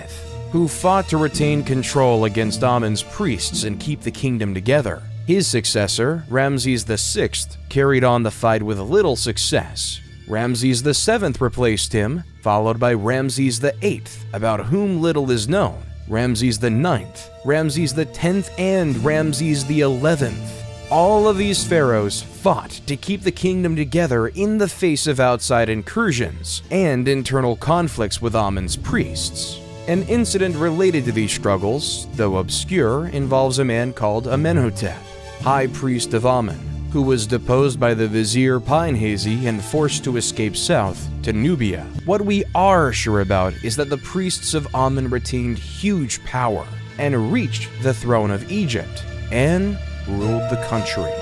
who fought to retain control against Amun's priests and keep the kingdom together. His successor, Ramses VI, carried on the fight with little success. Ramses VII replaced him, followed by Ramses VIII, about whom little is known, Ramses IX, Ramses X, and Ramses XI. All of these pharaohs fought to keep the kingdom together in the face of outside incursions and internal conflicts with Amun's priests. An incident related to these struggles, though obscure, involves a man called Amenhotep, high priest of Amun, who was deposed by the vizier Pinehazy and forced to escape south to Nubia. What we are sure about is that the priests of Amun retained huge power and reached the throne of Egypt and ruled the country.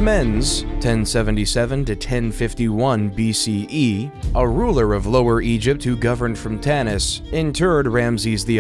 Smendes, 1077 to 1051 BCE, a ruler of Lower Egypt who governed from Tanis, interred Ramses XI.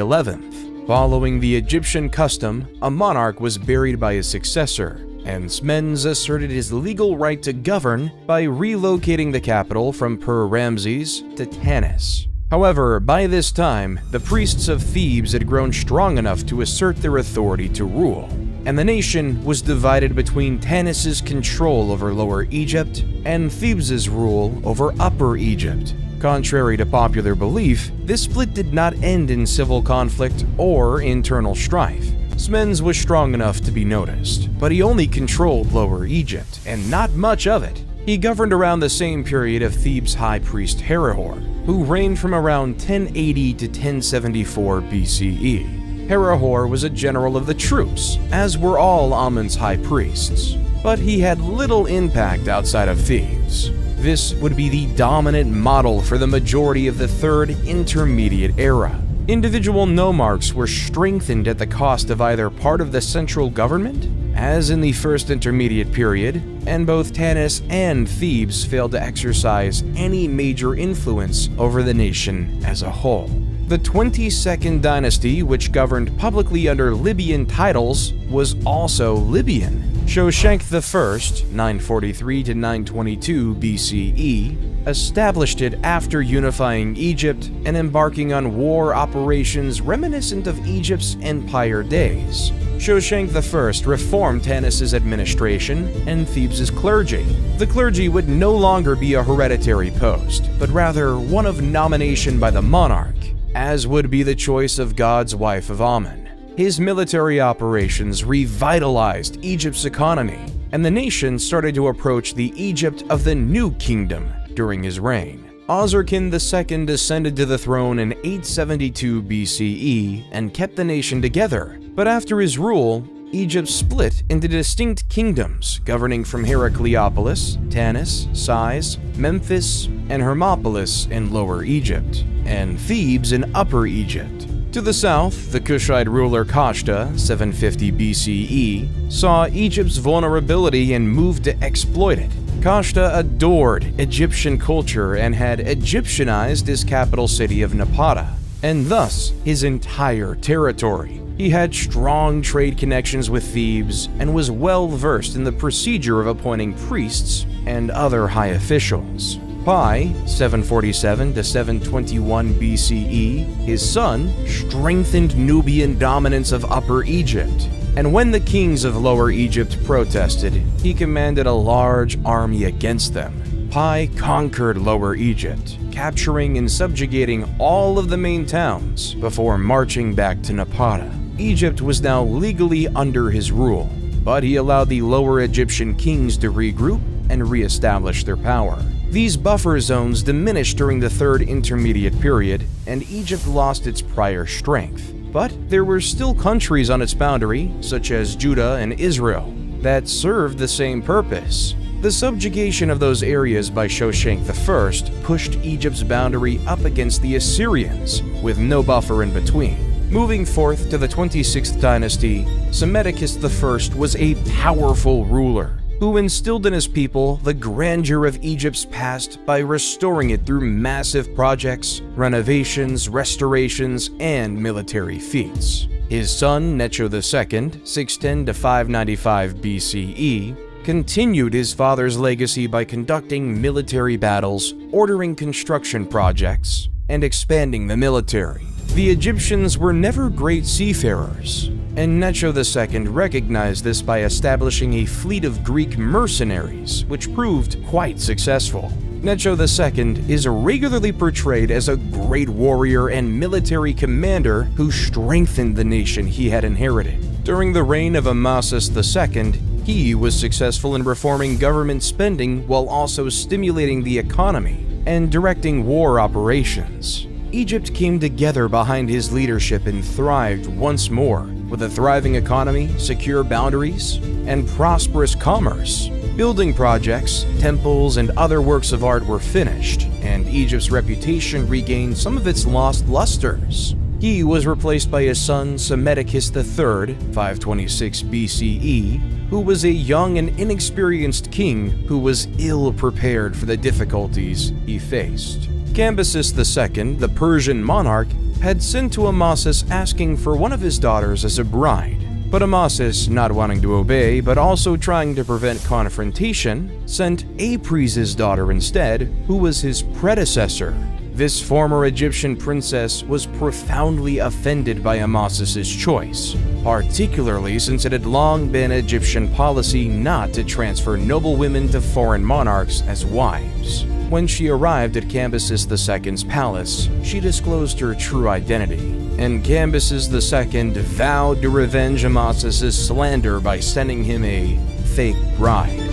Following the Egyptian custom, a monarch was buried by his successor, and Smendes asserted his legal right to govern by relocating the capital from Per-Ramses to Tanis. However, by this time, the priests of Thebes had grown strong enough to assert their authority to rule, and the nation was divided between Tanis's control over Lower Egypt and Thebes's rule over Upper Egypt. Contrary to popular belief, this split did not end in civil conflict or internal strife. Smendes was strong enough to be noticed, but he only controlled Lower Egypt, and not much of it. He governed around the same period of Thebes' high priest Herihor, who reigned from around 1080 to 1074 BCE. Herihor was a general of the troops, as were all Amun's high priests, but he had little impact outside of Thebes. This would be the dominant model for the majority of the Third Intermediate Era. Individual nomarchs were strengthened at the cost of either part of the central government, as in the First Intermediate Period, and both Tanis and Thebes failed to exercise any major influence over the nation as a whole. The 22nd dynasty, which governed publicly under Libyan titles, was also Libyan. Shoshenq I, 943 to 922 BCE, established it after unifying Egypt and embarking on war operations reminiscent of Egypt's empire days. Shoshenq I reformed Tanis's administration and Thebes's clergy. The clergy would no longer be a hereditary post, but rather one of nomination by the monarch, as would be the choice of God's wife of Amun. His military operations revitalized Egypt's economy, and the nation started to approach the Egypt of the New Kingdom during his reign. Osirkin II ascended to the throne in 872 BCE and kept the nation together, but after his rule, Egypt split into distinct kingdoms governing from Heracleopolis, Tanis, Sais, Memphis, and Hermopolis in Lower Egypt, and Thebes in Upper Egypt. To the south, the Kushite ruler Kashta, 750 BCE, saw Egypt's vulnerability and moved to exploit it. Kashta adored Egyptian culture and had Egyptianized his capital city of Napata, and thus his entire territory. He had strong trade connections with Thebes and was well versed in the procedure of appointing priests and other high officials. By 747 to 721 BCE, his son strengthened Nubian dominance of Upper Egypt, and when the kings of Lower Egypt protested, he commanded a large army against them. Pi conquered Lower Egypt, capturing and subjugating all of the main towns before marching back to Napata. Egypt was now legally under his rule, but he allowed the Lower Egyptian kings to regroup and re-establish their power. These buffer zones diminished during the Third Intermediate Period, and Egypt lost its prior strength. But there were still countries on its boundary, such as Judah and Israel, that served the same purpose. The subjugation of those areas by Shoshenq I pushed Egypt's boundary up against the Assyrians, with no buffer in between. Moving forth to the 26th dynasty, Psammetichus I was a powerful ruler who instilled in his people the grandeur of Egypt's past by restoring it through massive projects, renovations, restorations, and military feats. His son, Necho II, 610 to 595 BCE, continued his father's legacy by conducting military battles, ordering construction projects, and expanding the military. The Egyptians were never great seafarers, and Necho II recognized this by establishing a fleet of Greek mercenaries, which proved quite successful. Necho II is regularly portrayed as a great warrior and military commander who strengthened the nation he had inherited. During the reign of Amasis II, he was successful in reforming government spending while also stimulating the economy and directing war operations. Egypt came together behind his leadership and thrived once more, with a thriving economy, secure boundaries, and prosperous commerce. Building projects, temples, and other works of art were finished, and Egypt's reputation regained some of its lost lusters. He was replaced by his son Psammetichus III, 526 BCE, who was a young and inexperienced king who was ill-prepared for the difficulties he faced. Cambyses II, the Persian monarch, had sent to Amasis asking for one of his daughters as a bride. But Amasis, not wanting to obey but also trying to prevent confrontation, sent Apries' daughter instead, who was his predecessor. This former Egyptian princess was profoundly offended by Amasis' choice, particularly since it had long been Egyptian policy not to transfer noble women to foreign monarchs as wives. When she arrived at Cambyses II's palace, she disclosed her true identity, and Cambyses II vowed to revenge Amasis' slander by sending him a fake bride.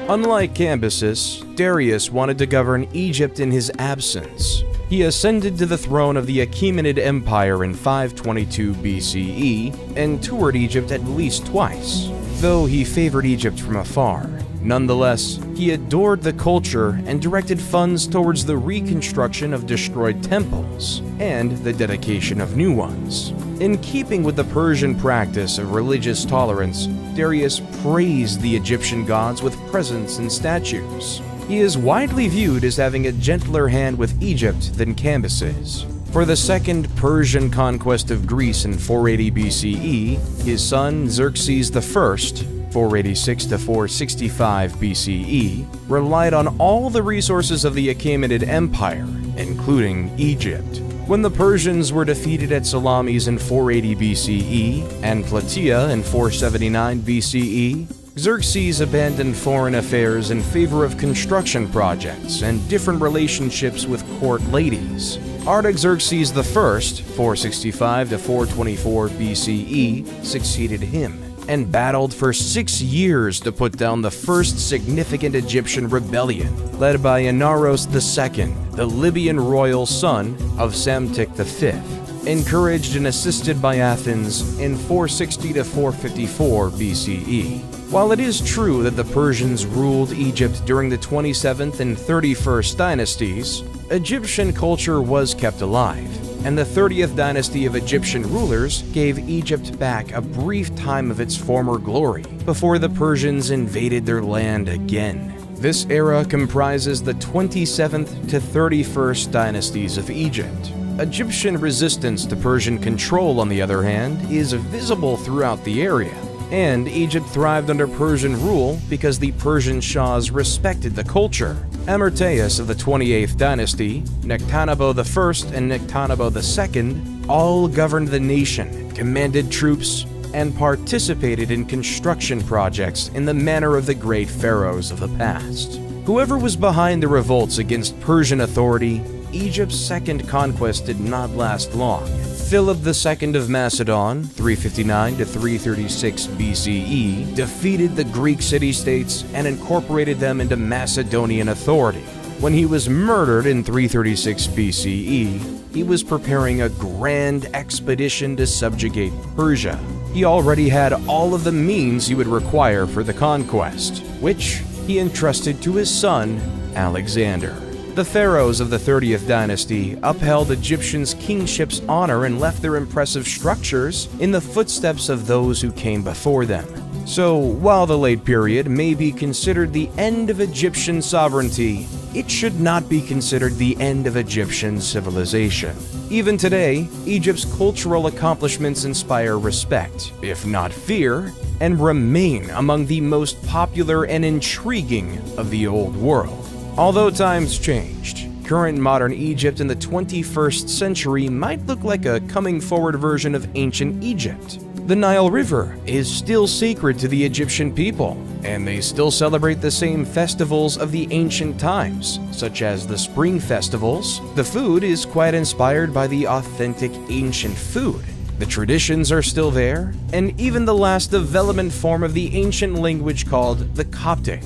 Unlike Cambyses, Darius wanted to govern Egypt in his absence. He ascended to the throne of the Achaemenid Empire in 522 BCE and toured Egypt at least twice, though he favored Egypt from afar. Nonetheless, he adored the culture and directed funds towards the reconstruction of destroyed temples and the dedication of new ones. In keeping with the Persian practice of religious tolerance, Darius praised the Egyptian gods with presents and statues. He is widely viewed as having a gentler hand with Egypt than Cambyses. For the second Persian conquest of Greece in 480 BCE, his son Xerxes I, 486 to 465 BCE, relied on all the resources of the Achaemenid Empire, including Egypt. When the Persians were defeated at Salamis in 480 BCE and Plataea in 479 BCE, Xerxes abandoned foreign affairs in favor of construction projects and different relationships with court ladies. Artaxerxes I, 465 to 424 BCE, succeeded him and battled for 6 years to put down the first significant Egyptian rebellion, led by Inaros II, the Libyan royal son of Psamtik V, encouraged and assisted by Athens in 460 to 454 BCE. While it is true that the Persians ruled Egypt during the 27th and 31st dynasties, Egyptian culture was kept alive, and the 30th dynasty of Egyptian rulers gave Egypt back a brief time of its former glory before the Persians invaded their land again. This era comprises the 27th to 31st dynasties of Egypt. Egyptian resistance to Persian control, on the other hand, is visible throughout the area, and Egypt thrived under Persian rule because the Persian Shahs respected the culture. Amarteus of the 28th dynasty, Nectanebo I and Nectanebo II all governed the nation, commanded troops, and participated in construction projects in the manner of the great pharaohs of the past. Whoever was behind the revolts against Persian authority, Egypt's second conquest did not last long. Philip II of Macedon, 359 to 336 BCE, defeated the Greek city-states and incorporated them into Macedonian authority. When he was murdered in 336 BCE, he was preparing a grand expedition to subjugate Persia. He already had all of the means he would require for the conquest, which he entrusted to his son, Alexander. The pharaohs of the 30th dynasty upheld Egyptians' kingship's honor and left their impressive structures in the footsteps of those who came before them. So, while the late period may be considered the end of Egyptian sovereignty, it should not be considered the end of Egyptian civilization. Even today, Egypt's cultural accomplishments inspire respect, if not fear, and remain among the most popular and intriguing of the old world. Although times changed, current modern Egypt in the 21st century might look like a coming forward version of ancient Egypt. The Nile River is still sacred to the Egyptian people, and they still celebrate the same festivals of the ancient times, such as the spring festivals. The food is quite inspired by the authentic ancient food. The traditions are still there, and even the last development form of the ancient language called the Coptic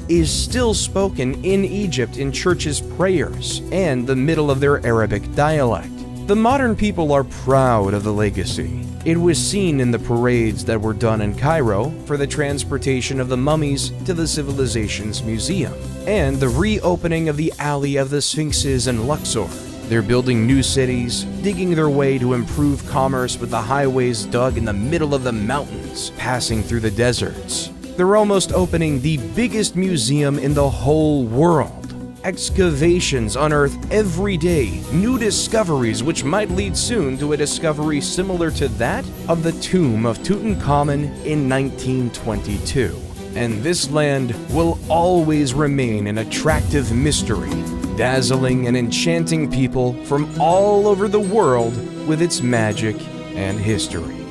is still spoken in Egypt in churches' prayers and the middle of their Arabic dialect. The modern people are proud of the legacy. It was seen in the parades that were done in Cairo for the transportation of the mummies to the civilization's museum, and the reopening of the Alley of the Sphinxes in Luxor. They're building new cities, digging their way to improve commerce with the highways dug in the middle of the mountains, passing through the deserts. They're almost opening the biggest museum in the whole world. Excavations unearth every day new discoveries which might lead soon to a discovery similar to that of the tomb of Tutankhamun in 1922. And this land will always remain an attractive mystery, dazzling and enchanting people from all over the world with its magic and history.